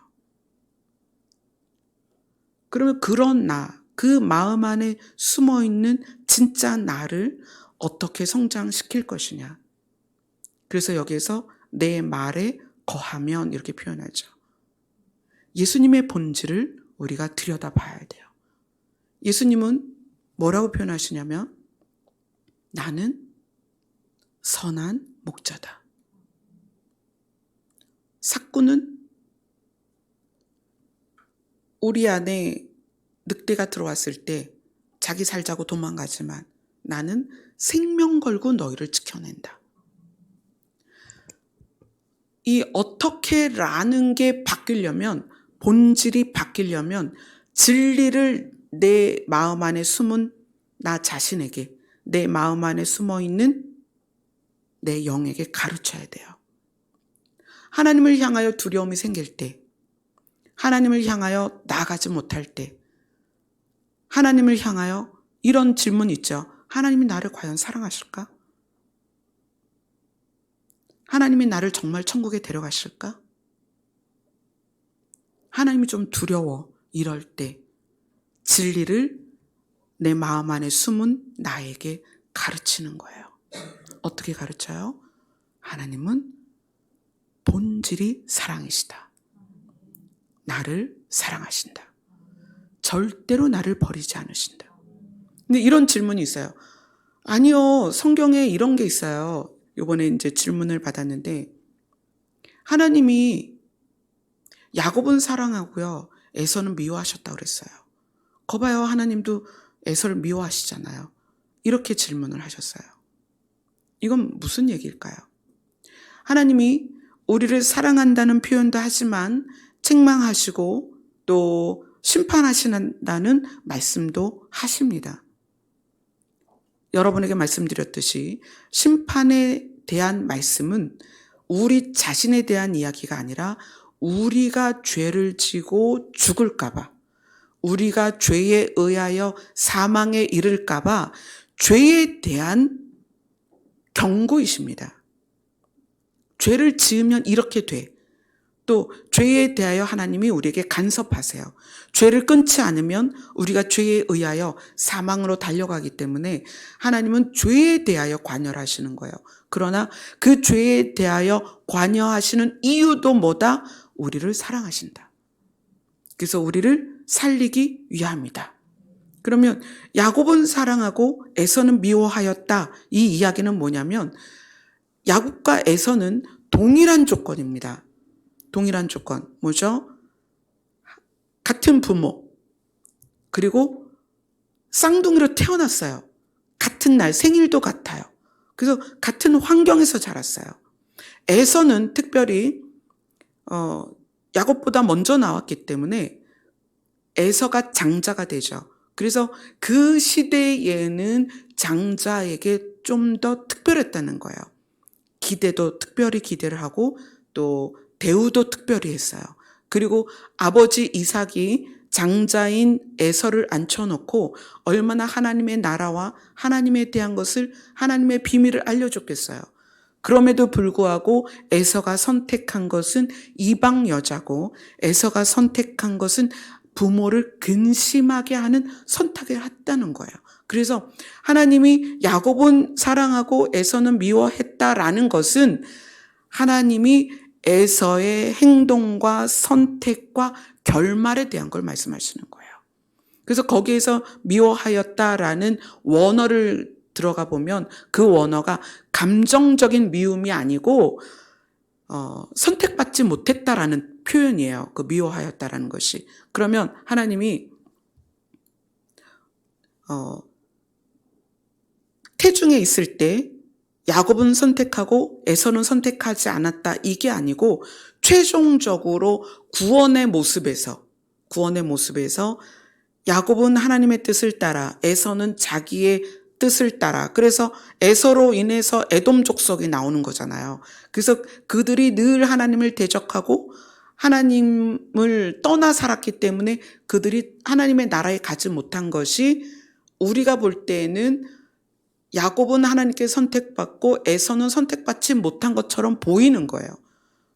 그러면 그런 그 마음 안에 숨어있는 진짜 나를 어떻게 성장시킬 것이냐. 그래서 여기에서 내 말에 거하면 이렇게 표현하죠. 예수님의 본질을 우리가 들여다봐야 돼요. 예수님은 뭐라고 표현하시냐면 나는 선한 목자다. 삭구는 우리 안에 늑대가 들어왔을 때 자기 살자고 도망가지만 나는 생명 걸고 너희를 지켜낸다. 이 어떻게라는 게 바뀌려면, 본질이 바뀌려면 진리를 내 마음 안에 숨은 나 자신에게, 내 마음 안에 숨어있는 내 영에게 가르쳐야 돼요. 하나님을 향하여 두려움이 생길 때, 하나님을 향하여 나아가지 못할 때, 하나님을 향하여 이런 질문 있죠. 하나님이 나를 과연 사랑하실까? 하나님이 나를 정말 천국에 데려가실까? 하나님이 좀 두려워. 이럴 때 진리를 내 마음 안에 숨은 나에게 가르치는 거예요. 어떻게 가르쳐요? 하나님은 본질이 사랑이시다. 나를 사랑하신다. 절대로 나를 버리지 않으신다. 근데 이런 질문이 있어요. 아니요, 성경에 이런 게 있어요. 이번에 이제 질문을 받았는데, 하나님이 야곱은 사랑하고요, 에서는 미워하셨다고 그랬어요. 거봐요, 하나님도 에서를 미워하시잖아요. 이렇게 질문을 하셨어요. 이건 무슨 얘기일까요? 하나님이 우리를 사랑한다는 표현도 하지만 책망하시고 또 심판하신다는 말씀도 하십니다. 여러분에게 말씀드렸듯이 심판에 대한 말씀은 우리 자신에 대한 이야기가 아니라 우리가 죄를 지고 죽을까 봐, 우리가 죄에 의하여 사망에 이를까 봐 죄에 대한 경고이십니다. 죄를 지으면 이렇게 돼. 또 죄에 대하여 하나님이 우리에게 간섭하세요. 죄를 끊지 않으면 우리가 죄에 의하여 사망으로 달려가기 때문에 하나님은 죄에 대하여 관여하시는 거예요. 그러나 그 죄에 대하여 관여하시는 이유도 뭐다? 우리를 사랑하신다. 그래서 우리를 살리기 위함이다. 그러면 야곱은 사랑하고 에서는 미워하였다. 이 이야기는 뭐냐면 야곱과 에서는 동일한 조건입니다. 동일한 조건. 뭐죠? 같은 부모. 그리고 쌍둥이로 태어났어요. 같은 날, 생일도 같아요. 그래서 같은 환경에서 자랐어요. 에서는 특별히 야곱보다 먼저 나왔기 때문에 에서가 장자가 되죠. 그래서 그 시대에는 장자에게 좀 더 특별했다는 거예요. 기대도 특별히 기대를 하고 또 대우도 특별히 했어요. 그리고 아버지 이삭이 장자인 에서를 앉혀놓고 얼마나 하나님의 나라와 하나님에 대한 것을, 하나님의 비밀을 알려줬겠어요. 그럼에도 불구하고 에서가 선택한 것은 이방 여자고 에서가 선택한 것은 부모를 근심하게 하는 선택을 했다는 거예요. 그래서 하나님이 야곱은 사랑하고 에서는 미워했다라는 것은 하나님이 에서의 행동과 선택과 결말에 대한 걸 말씀하시는 거예요. 그래서 거기에서 미워하였다라는 원어를 들어가 보면 그 원어가 감정적인 미움이 아니고 선택받지 못했다라는 표현이에요. 그 미워하였다라는 것이. 그러면 하나님이 태중에 있을 때 야곱은 선택하고 에서는 선택하지 않았다. 이게 아니고 최종적으로 구원의 모습에서 야곱은 하나님의 뜻을 따라 에서는 자기의 뜻을 따라. 그래서 에서로 인해서 에돔 족속이 나오는 거잖아요. 그래서 그들이 늘 하나님을 대적하고 하나님을 떠나 살았기 때문에 그들이 하나님의 나라에 가지 못한 것이 우리가 볼 때에는 야곱은 하나님께 선택받고 에서는 선택받지 못한 것처럼 보이는 거예요.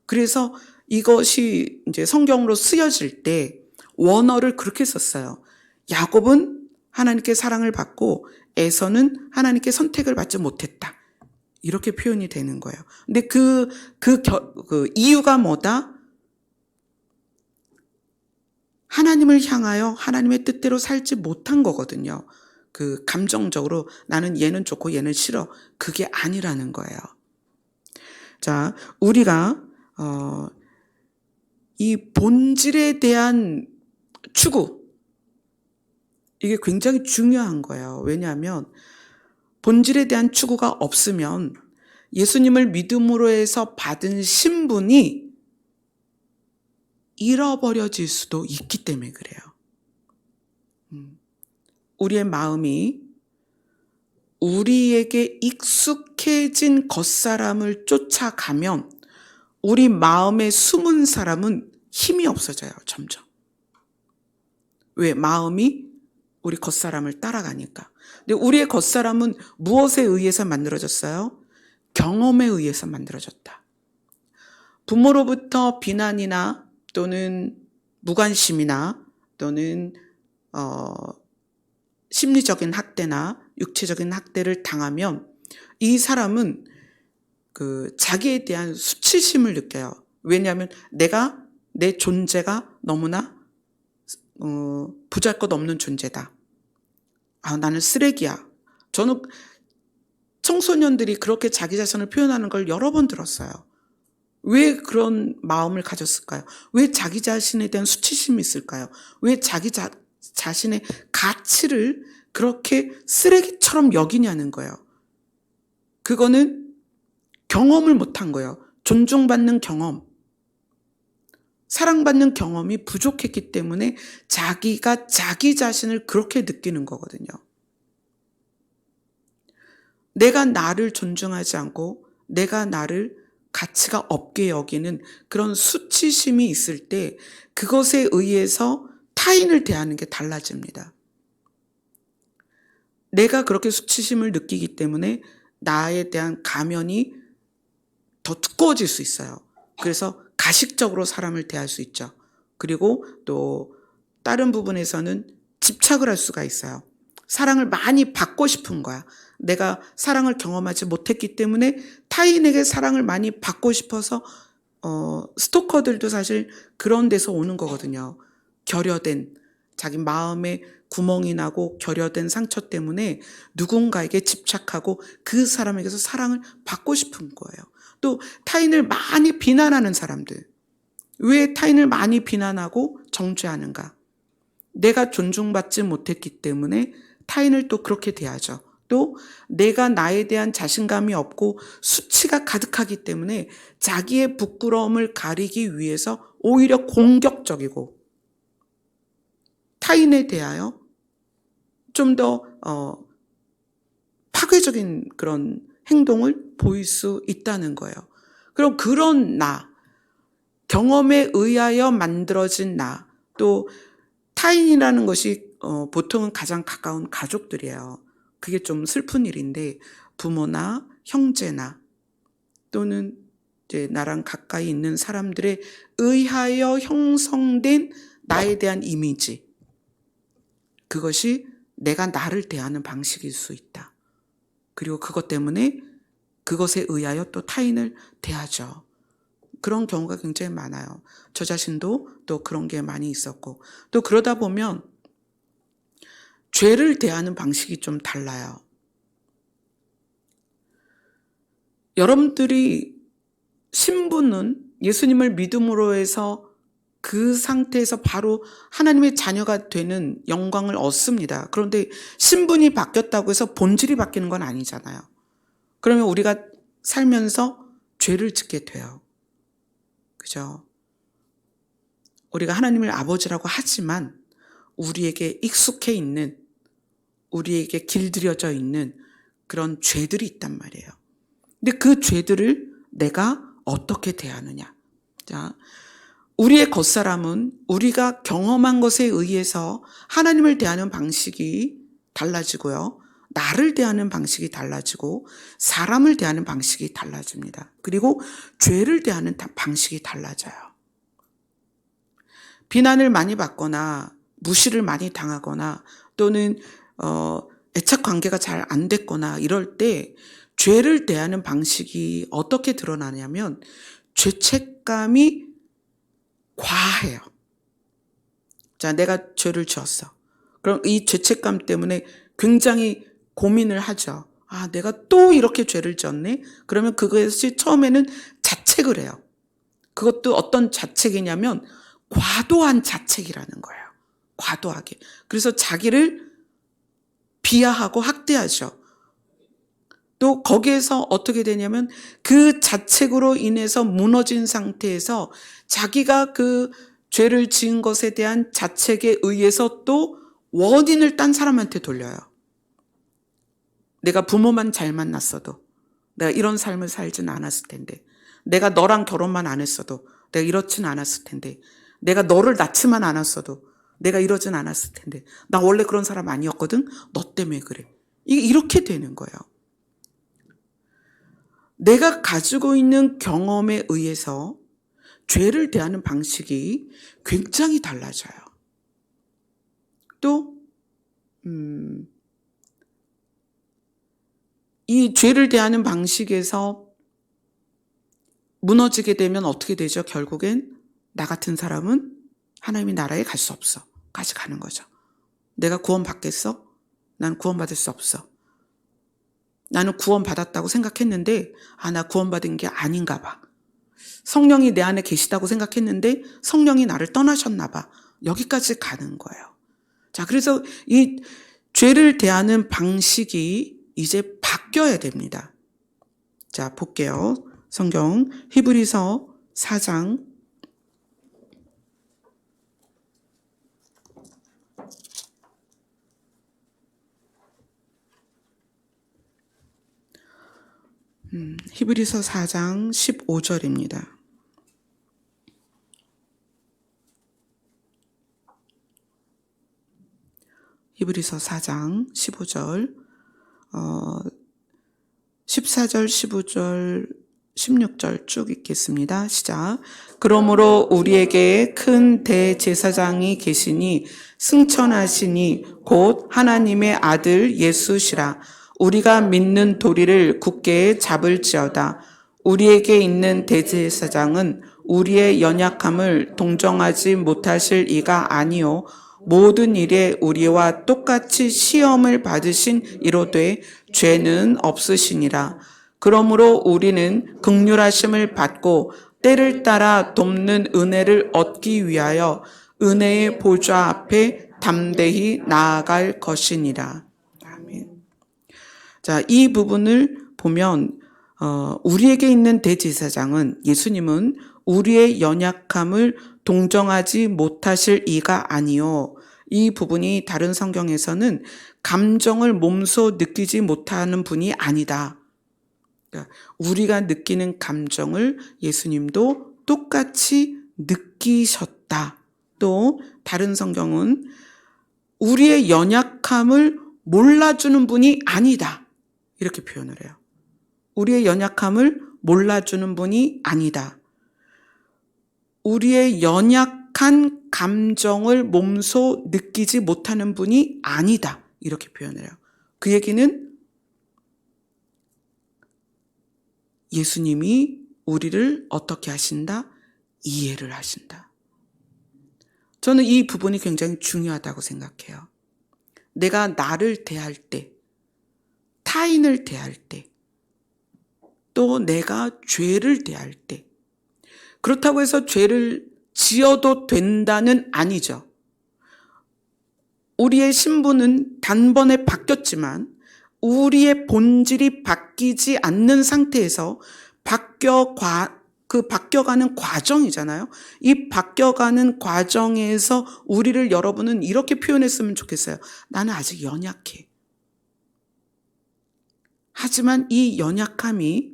그래서 이것이 이제 성경으로 쓰여질 때 원어를 그렇게 썼어요. 야곱은 하나님께 사랑을 받고 에서는 하나님께 선택을 받지 못했다. 이렇게 표현이 되는 거예요. 근데 그 이유가 뭐다? 하나님을 향하여 하나님의 뜻대로 살지 못한 거거든요. 그 감정적으로 나는 얘는 좋고 얘는 싫어. 그게 아니라는 거예요. 자, 우리가 이 본질에 대한 추구, 이게 굉장히 중요한 거예요. 왜냐하면 본질에 대한 추구가 없으면 예수님을 믿음으로 해서 받은 신분이 잃어버려질 수도 있기 때문에 그래요. 우리의 마음이 우리에게 익숙해진 겉사람을 쫓아가면 우리 마음의 숨은 사람은 힘이 없어져요, 점점. 왜? 마음이 우리 겉사람을 따라가니까. 근데 우리의 겉사람은 무엇에 의해서 만들어졌어요? 경험에 의해서 만들어졌다. 부모로부터 비난이나 또는 무관심이나 또는 심리적인 학대나 육체적인 학대를 당하면 이 사람은 자기에 대한 수치심을 느껴요. 왜냐하면 내 존재가 너무나 보잘것없는 존재다. 나는 쓰레기야. 저는 청소년들이 그렇게 자기 자신을 표현하는 걸 여러 번 들었어요. 왜 그런 마음을 가졌을까요? 왜 자기 자신에 대한 수치심이 있을까요? 왜 자기 자신의 가치를 그렇게 쓰레기처럼 여기냐는 거예요. 그거는 경험을 못한 거예요. 존중받는 경험, 사랑받는 경험이 부족했기 때문에 자기가 자기 자신을 그렇게 느끼는 거거든요. 내가 나를 존중하지 않고 내가 나를 가치가 없게 여기는 그런 수치심이 있을 때 그것에 의해서 타인을 대하는 게 달라집니다. 내가 그렇게 수치심을 느끼기 때문에 나에 대한 가면이 더 두꺼워질 수 있어요. 그래서 가식적으로 사람을 대할 수 있죠. 그리고 또 다른 부분에서는 집착을 할 수가 있어요. 사랑을 많이 받고 싶은 거야. 내가 사랑을 경험하지 못했기 때문에 타인에게 사랑을 많이 받고 싶어서 스토커들도 사실 그런 데서 오는 거거든요. 결여된 자기 마음에 구멍이 나고 결여된 상처 때문에 누군가에게 집착하고 그 사람에게서 사랑을 받고 싶은 거예요. 또 타인을 많이 비난하는 사람들. 왜 타인을 많이 비난하고 정죄하는가? 내가 존중받지 못했기 때문에 타인을 또 그렇게 대하죠. 또 내가 나에 대한 자신감이 없고 수치가 가득하기 때문에 자기의 부끄러움을 가리기 위해서 오히려 공격적이고 타인에 대하여 좀 더 파괴적인 그런 행동을 보일 수 있다는 거예요. 그럼 그런 경험에 의하여 만들어진 또 타인이라는 것이 보통은 가장 가까운 가족들이에요. 그게 좀 슬픈 일인데 부모나 형제나 또는 이제 나랑 가까이 있는 사람들에 의하여 형성된 나에 대한 이미지, 그것이 내가 나를 대하는 방식일 수 있다. 그리고 그것 때문에 그것에 의하여 또 타인을 대하죠. 그런 경우가 굉장히 많아요. 저 자신도 또 그런 게 많이 있었고, 또 그러다 보면 죄를 대하는 방식이 좀 달라요. 여러분들이 신분은 예수님을 믿음으로 해서 그 상태에서 바로 하나님의 자녀가 되는 영광을 얻습니다. 그런데 신분이 바뀌었다고 해서 본질이 바뀌는 건 아니잖아요. 그러면 우리가 살면서 죄를 짓게 돼요. 그죠? 우리가 하나님을 아버지라고 하지만 우리에게 익숙해 있는 우리에게 길들여져 있는 그런 죄들이 있단 말이에요. 근데 그 죄들을 내가 어떻게 대하느냐. 자, 우리의 겉사람은 우리가 경험한 것에 의해서 하나님을 대하는 방식이 달라지고요. 나를 대하는 방식이 달라지고 사람을 대하는 방식이 달라집니다. 그리고 죄를 대하는 방식이 달라져요. 비난을 많이 받거나 무시를 많이 당하거나 또는 애착 관계가 잘 안 됐거나 이럴 때 죄를 대하는 방식이 어떻게 드러나냐면 죄책감이 과해요. 자, 내가 죄를 지었어. 그럼 이 죄책감 때문에 굉장히 고민을 하죠. 아, 내가 또 이렇게 죄를 지었네? 그러면 그것이 처음에는 자책을 해요. 그것도 어떤 자책이냐면 과도한 자책이라는 거예요. 과도하게. 그래서 자기를 비하하고 학대하죠. 또 거기에서 어떻게 되냐면 그 자책으로 인해서 무너진 상태에서 자기가 그 죄를 지은 것에 대한 자책에 의해서 또 원인을 딴 사람한테 돌려요. 내가 부모만 잘 만났어도 내가 이런 삶을 살진 않았을 텐데, 내가 너랑 결혼만 안 했어도 내가 이렇진 않았을 텐데, 내가 너를 낳지만 않았어도 내가 이러진 않았을 텐데, 나 원래 그런 사람 아니었거든? 너 때문에 그래. 이게 이렇게 되는 거예요. 내가 가지고 있는 경험에 의해서 죄를 대하는 방식이 굉장히 달라져요. 또 이 죄를 대하는 방식에서 무너지게 되면 어떻게 되죠? 결국엔 나 같은 사람은 하나님의 나라에 갈 수 없어. 까지 가는 거죠. 내가 구원받겠어? 난 구원받을 수 없어. 나는 구원받았다고 생각했는데 나 구원받은 게 아닌가 봐. 성령이 내 안에 계시다고 생각했는데 성령이 나를 떠나셨나 봐. 여기까지 가는 거예요. 자, 그래서 이 죄를 대하는 방식이 이제 바뀌어야 됩니다. 자, 볼게요. 성경 히브리서 4장 15절입니다. 히브리서 4장 15절, 14절, 15절, 16절 쭉 읽겠습니다. 시작. 그러므로 우리에게 큰 대제사장이 계시니 승천하시니 곧 하나님의 아들 예수시라. 우리가 믿는 도리를 굳게 잡을지어다. 우리에게 있는 대제사장은 우리의 연약함을 동정하지 못하실 이가 아니요 모든 일에 우리와 똑같이 시험을 받으신 이로되 죄는 없으시니라. 그러므로 우리는 긍휼하심을 받고 때를 따라 돕는 은혜를 얻기 위하여 은혜의 보좌 앞에 담대히 나아갈 것이니라. 아멘. 자, 이 부분을 보면 우리에게 있는 대제사장은, 예수님은 우리의 연약함을 동정하지 못하실 이가 아니요. 이 부분이 다른 성경에서는 감정을 몸소 느끼지 못하는 분이 아니다. 그러니까 우리가 느끼는 감정을 예수님도 똑같이 느끼셨다. 또 다른 성경은 우리의 연약함을 몰라주는 분이 아니다. 이렇게 표현을 해요. 우리의 연약함을 몰라주는 분이 아니다. 우리의 연약한 감정을 몸소 느끼지 못하는 분이 아니다. 이렇게 표현을 해요. 그 얘기는 예수님이 우리를 어떻게 하신다? 이해를 하신다. 저는 이 부분이 굉장히 중요하다고 생각해요. 내가 나를 대할 때, 타인을 대할 때, 또 내가 죄를 대할 때, 그렇다고 해서 죄를 지어도 된다는 아니죠. 우리의 신분은 단번에 바뀌었지만 우리의 본질이 바뀌지 않는 상태에서 바뀌어가는 과정이잖아요. 이 바뀌어가는 과정에서 우리를 여러분은 이렇게 표현했으면 좋겠어요. 나는 아직 연약해. 하지만 이 연약함이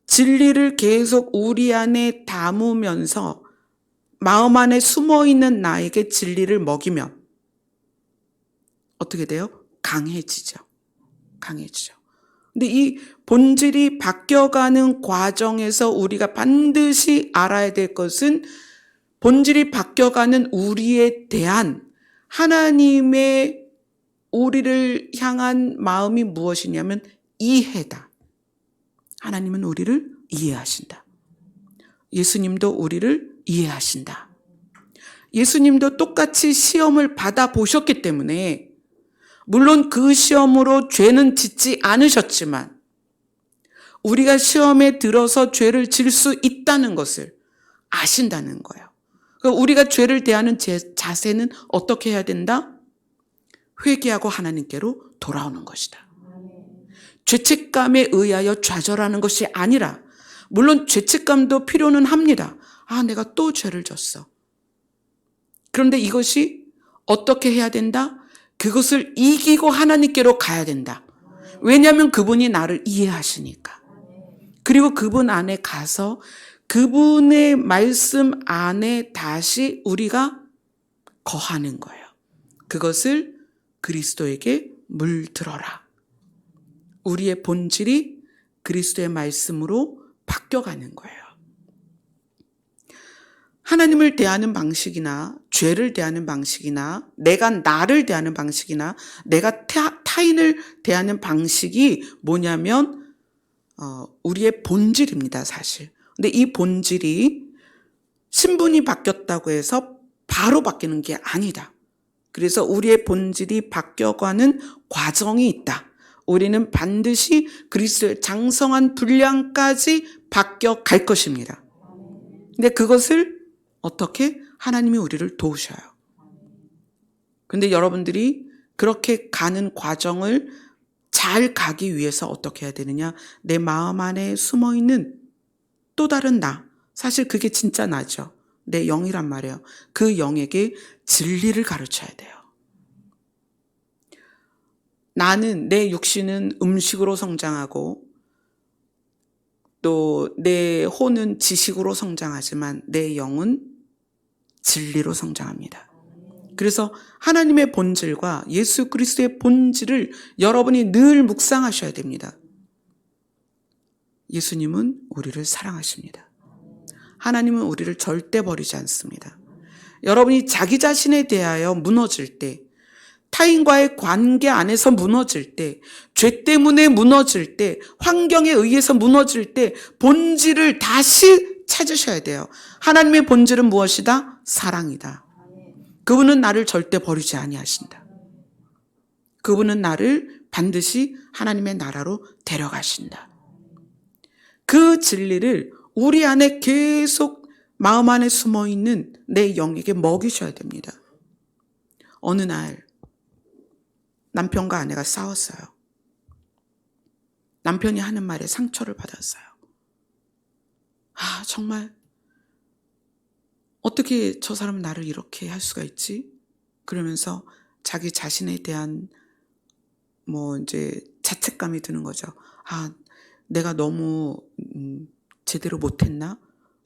진리를 계속 우리 안에 담으면서 마음 안에 숨어있는 나에게 진리를 먹이면 어떻게 돼요? 강해지죠. 강해지죠. 근데 이 본질이 바뀌어가는 과정에서 우리가 반드시 알아야 될 것은 본질이 바뀌어가는 우리에 대한 하나님의 우리를 향한 마음이 무엇이냐면 이해다. 하나님은 우리를 이해하신다. 예수님도 우리를 이해하신다. 예수님도 똑같이 시험을 받아보셨기 때문에 물론 그 시험으로 죄는 짓지 않으셨지만 우리가 시험에 들어서 죄를 질 수 있다는 것을 아신다는 거예요. 그러니까 우리가 죄를 대하는 자세는 어떻게 해야 된다? 회개하고 하나님께로 돌아오는 것이다. 죄책감에 의하여 좌절하는 것이 아니라 물론 죄책감도 필요는 합니다. 내가 또 죄를 졌어. 그런데 이것이 어떻게 해야 된다? 그것을 이기고 하나님께로 가야 된다. 왜냐하면 그분이 나를 이해하시니까. 그리고 그분 안에 가서 그분의 말씀 안에 다시 우리가 거하는 거예요. 그것을 그리스도에게 물들어라. 우리의 본질이 그리스도의 말씀으로 바뀌어가는 거예요. 하나님을 대하는 방식이나 죄를 대하는 방식이나 내가 나를 대하는 방식이나 내가 타인을 대하는 방식이 뭐냐면 우리의 본질입니다, 사실. 근데 이 본질이 신분이 바뀌었다고 해서 바로 바뀌는 게 아니다. 그래서 우리의 본질이 바뀌어가는 과정이 있다. 우리는 반드시 그리스도의 장성한 분량까지 바뀌어갈 것입니다. 근데 그것을 어떻게? 하나님이 우리를 도우셔요. 근데 여러분들이 그렇게 가는 과정을 잘 가기 위해서 어떻게 해야 되느냐? 내 마음 안에 숨어있는 또 다른 나. 사실 그게 진짜 나죠. 내 영이란 말이에요. 그 영에게 진리를 가르쳐야 돼요. 나는 내 육신은 음식으로 성장하고 또 내 혼은 지식으로 성장하지만 내 영은 진리로 성장합니다. 그래서 하나님의 본질과 예수 그리스도의 본질을 여러분이 늘 묵상하셔야 됩니다. 예수님은 우리를 사랑하십니다. 하나님은 우리를 절대 버리지 않습니다. 여러분이 자기 자신에 대하여 무너질 때, 타인과의 관계 안에서 무너질 때, 죄 때문에 무너질 때, 환경에 의해서 무너질 때 본질을 다시 찾으셔야 돼요. 하나님의 본질은 무엇이다? 사랑이다. 그분은 나를 절대 버리지 아니하신다. 그분은 나를 반드시 하나님의 나라로 데려가신다. 그 진리를 우리 안에 계속 마음 안에 숨어있는 내 영에게 먹이셔야 됩니다. 어느 날 남편과 아내가 싸웠어요. 남편이 하는 말에 상처를 받았어요. 정말 어떻게 저 사람은 나를 이렇게 할 수가 있지? 그러면서 자기 자신에 대한 이제 자책감이 드는 거죠. 내가 너무 제대로 못했나?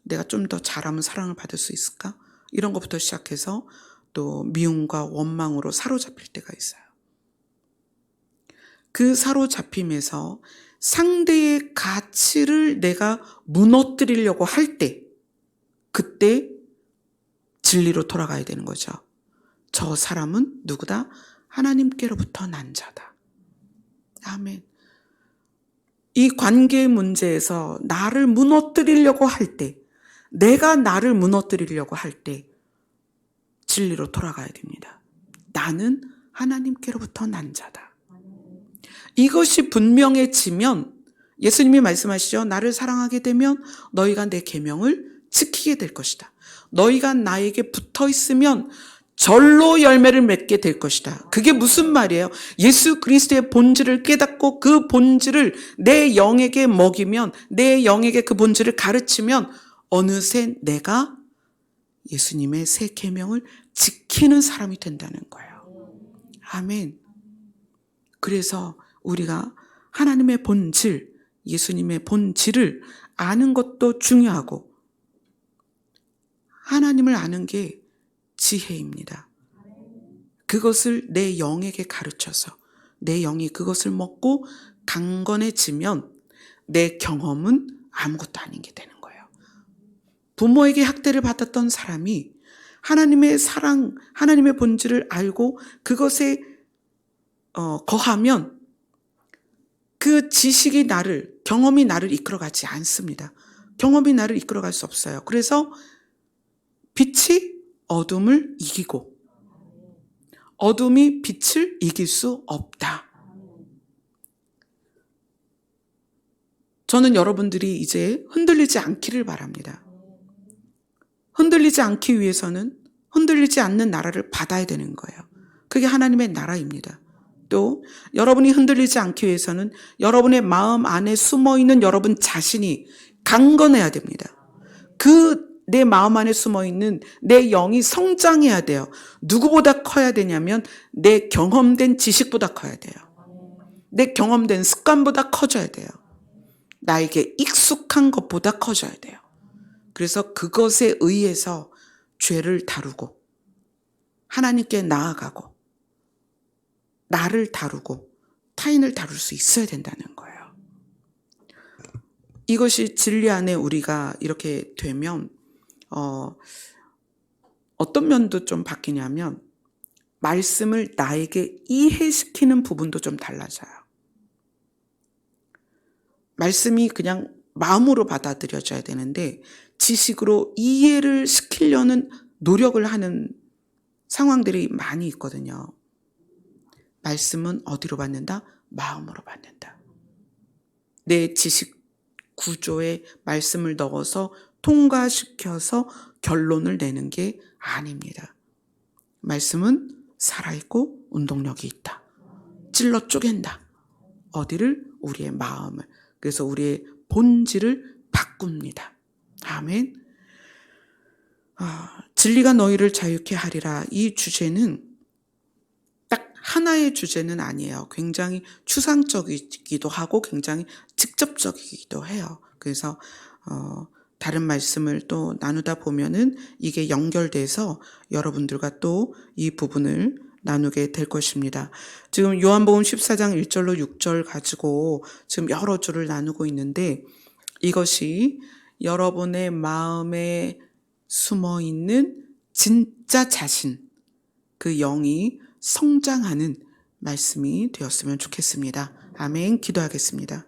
내가 좀 더 잘하면 사랑을 받을 수 있을까? 이런 것부터 시작해서 또 미움과 원망으로 사로잡힐 때가 있어요. 그 사로잡힘에서 상대의 가치를 내가 무너뜨리려고 할 때, 그때 진리로 돌아가야 되는 거죠. 저 사람은 누구다? 하나님께로부터 난 자다. 아멘. 이 관계 문제에서 나를 무너뜨리려고 할 때, 내가 나를 무너뜨리려고 할 때 진리로 돌아가야 됩니다. 나는 하나님께로부터 난 자다. 이것이 분명해지면 예수님이 말씀하시죠. 나를 사랑하게 되면 너희가 내 계명을 지키게 될 것이다. 너희가 나에게 붙어 있으면 절로 열매를 맺게 될 것이다. 그게 무슨 말이에요? 예수 그리스도의 본질을 깨닫고 그 본질을 내 영에게 먹이면, 내 영에게 그 본질을 가르치면 어느새 내가 예수님의 새 계명을 지키는 사람이 된다는 거예요. 아멘. 그래서 우리가 하나님의 본질, 예수님의 본질을 아는 것도 중요하고 하나님을 아는 게 지혜입니다. 그것을 내 영에게 가르쳐서 내 영이 그것을 먹고 강건해지면 내 경험은 아무것도 아닌 게 되는 거예요. 부모에게 학대를 받았던 사람이 하나님의 사랑, 하나님의 본질을 알고 그것에 거하면 그 지식이 경험이 나를 이끌어가지 않습니다. 경험이 나를 이끌어갈 수 없어요. 그래서 빛이 어둠을 이기고 어둠이 빛을 이길 수 없다. 저는 여러분들이 이제 흔들리지 않기를 바랍니다. 흔들리지 않기 위해서는 흔들리지 않는 나라를 받아야 되는 거예요. 그게 하나님의 나라입니다. 또 여러분이 흔들리지 않기 위해서는 여러분의 마음 안에 숨어있는 여러분 자신이 강건해야 됩니다. 내 마음 안에 숨어있는 내 영이 성장해야 돼요. 누구보다 커야 되냐면 내 경험된 지식보다 커야 돼요. 내 경험된 습관보다 커져야 돼요. 나에게 익숙한 것보다 커져야 돼요. 그래서 그것에 의해서 죄를 다루고 하나님께 나아가고 나를 다루고 타인을 다룰 수 있어야 된다는 거예요. 이것이 진리 안에 우리가 이렇게 되면 어떤 면도 좀 바뀌냐면 말씀을 나에게 이해시키는 부분도 좀 달라져요. 말씀이 그냥 마음으로 받아들여져야 되는데 지식으로 이해를 시키려는 노력을 하는 상황들이 많이 있거든요. 말씀은 어디로 받는다? 마음으로 받는다. 내 지식 구조에 말씀을 넣어서 통과시켜서 결론을 내는 게 아닙니다. 말씀은 살아있고 운동력이 있다. 찔러 쪼갠다. 어디를? 우리의 마음을. 그래서 우리의 본질을 바꿉니다. 아멘. 진리가 너희를 자유케 하리라. 이 주제는 딱 하나의 주제는 아니에요. 굉장히 추상적이기도 하고 굉장히 직접적이기도 해요. 그래서 다른 말씀을 또 나누다 보면은 이게 연결돼서 여러분들과 또 이 부분을 나누게 될 것입니다. 지금 요한복음 14장 1절로 6절 가지고 지금 여러 줄을 나누고 있는데 이것이 여러분의 마음에 숨어있는 진짜 자신, 그 영이 성장하는 말씀이 되었으면 좋겠습니다. 아멘. 기도하겠습니다.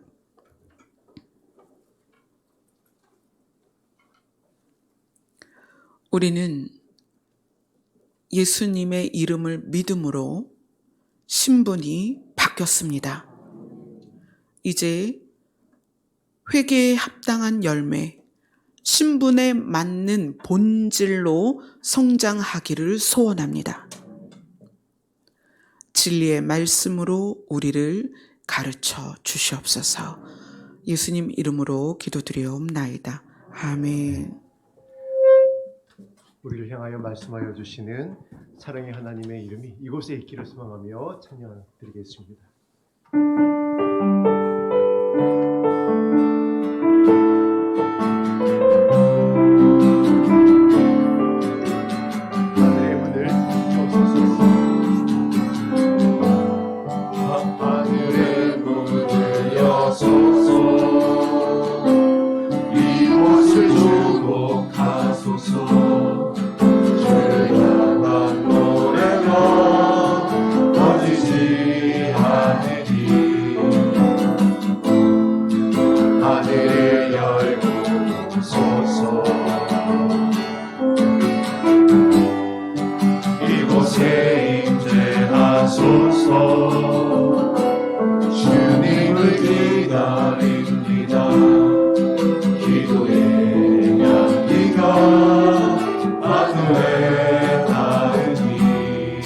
우리는 예수님의 이름을 믿음으로 신분이 바뀌었습니다. 이제 회개에 합당한 열매, 신분에 맞는 본질로 성장하기를 소원합니다. 진리의 말씀으로 우리를 가르쳐 주시옵소서. 예수님 이름으로 기도드리옵나이다. 아멘. 우리를 향하여 말씀하여 주시는 사랑의 하나님의 이름이 이곳에 있기를 소망하며 찬양드리겠습니다. 하늘의 문을 여소서. 하늘의 문을 여소서. 이곳을 주고 가소서. 주님을 기다립니다. 기도의 향기가 하늘에 닿으니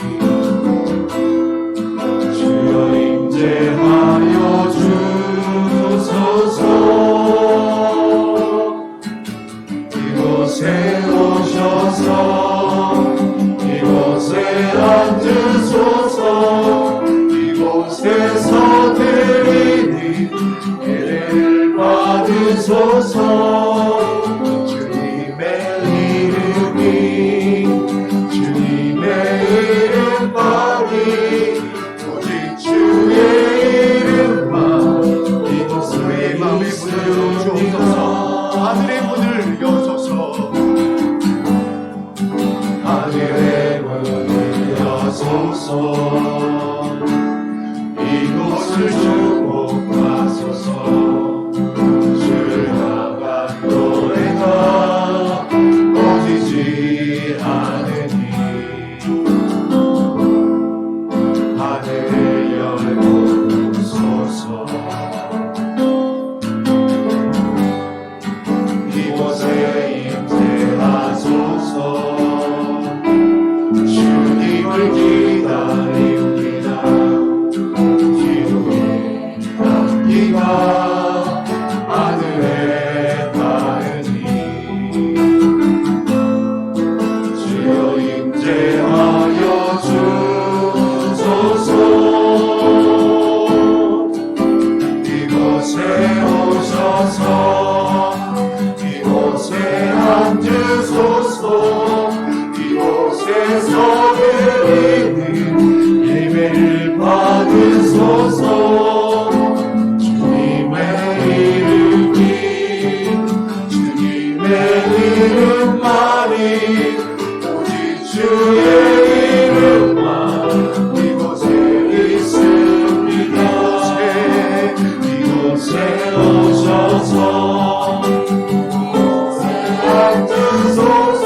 주여 임재하여 주소서. 이곳에 오셔서 이곳에 앉으소서. 이곳에서 드리니 주소서. 주님의 이름이 주님의 이름만이 오직 주의 이름만 이곳에 마음의 문을 열어주옵소서. 하늘의 문을 여소서. 하늘의 문을 여소서. 이곳을 주목하소서. 주를 향한 노래가 꺼지지 않으니 하늘을 열고 소서. 이곳에 임재하소서. 주님을 기다립니다. 기도의 향기가 하늘에 닿으니 주여 임재하여 주소서. 이곳에 오셔서 이곳에 앉으소서. 이곳에서 드리는 예배를 받으소서. 주님의 이름이 주님의 이름만이 오직 주의 이름만 이곳에 있습니다. 이곳에 오셔서 앉으소서.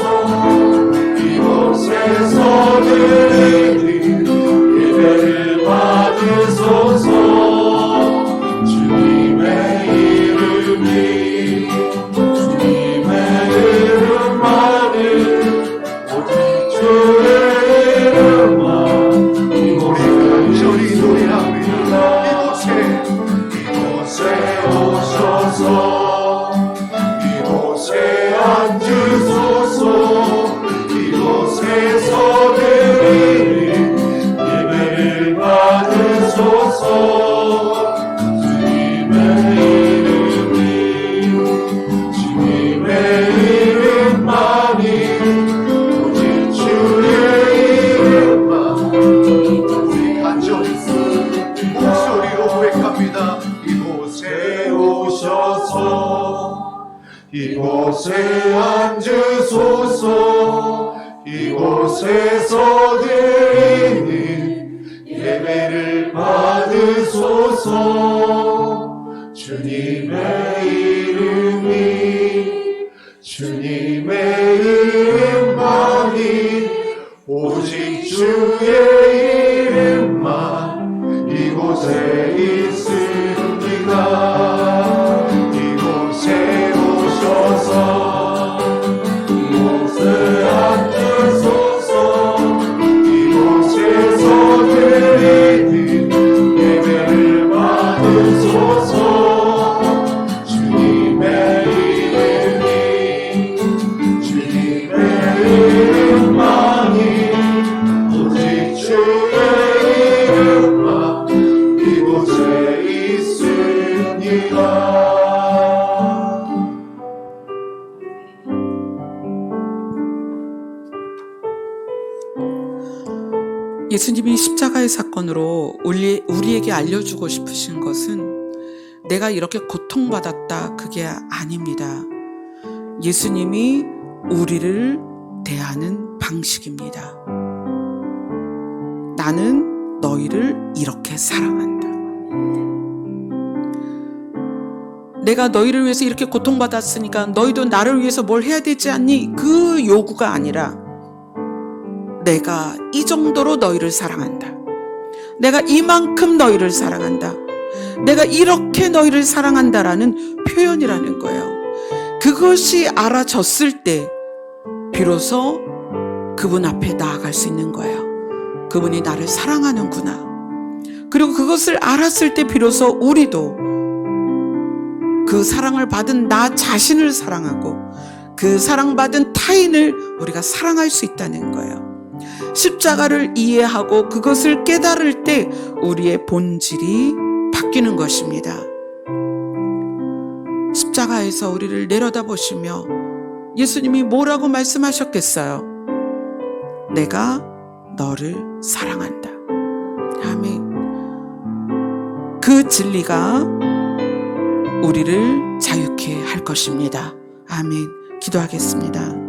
이곳에서 드리는 예배를 받으소서. 주님의 이름이 주님의 이름만이 오직 주의 이름만 이곳에 간절히 노래합니다. 이곳에 오셔서 이곳에 앉으소서. 이곳에서 드리는 예배를 받으소서. 주님의 이름이 주님의 이름만이 오직 주의 이름만 우리 간절히 목소리로 고백합니다. 이곳에 오셔서 이곳에 앉으소서. 이곳에서 드리는 예배를 받으소서. 주님의 이름이 주님의 이름만이 오직 주의 이름만 이곳에 있습니다. 이곳에 오셔서 이곳에 앉으소서. 이곳에서 드리는 예배를 받으소서. 주님의 이름이 주님의 이름만이 오직 주의 이름만 이곳에 있습니다. 예수님이 십자가의 사건으로 우리에게 알려주고 싶으신 것은 내가 이렇게 고통받았다 그게 아닙니다. 예수님이 우리를 대하는 방식입니다. 나는 너희를 이렇게 사랑한다. 내가 너희를 위해서 이렇게 고통받았으니까 너희도 나를 위해서 뭘 해야 되지 않니? 그 요구가 아니라 내가 이 정도로 너희를 사랑한다. 내가 이만큼 너희를 사랑한다. 내가 이렇게 너희를 사랑한다라는 표현이라는 거예요. 그것이 알아졌을 때 비로소 그분 앞에 나아갈 수 있는 거예요. 그분이 나를 사랑하는구나. 그리고 그것을 알았을 때 비로소 우리도 그 사랑을 받은 나 자신을 사랑하고 그 사랑받은 타인을 우리가 사랑할 수 있다는 거예요. 십자가를 이해하고 그것을 깨달을 때 우리의 본질이 바뀌는 것입니다. 십자가 십자가에서 우리를 내려다보시며 예수님이 뭐라고 말씀하셨겠어요? 내가 너를 사랑한다. 아멘. 그 진리가 우리를 자유케 할 것입니다. 아멘. 기도하겠습니다.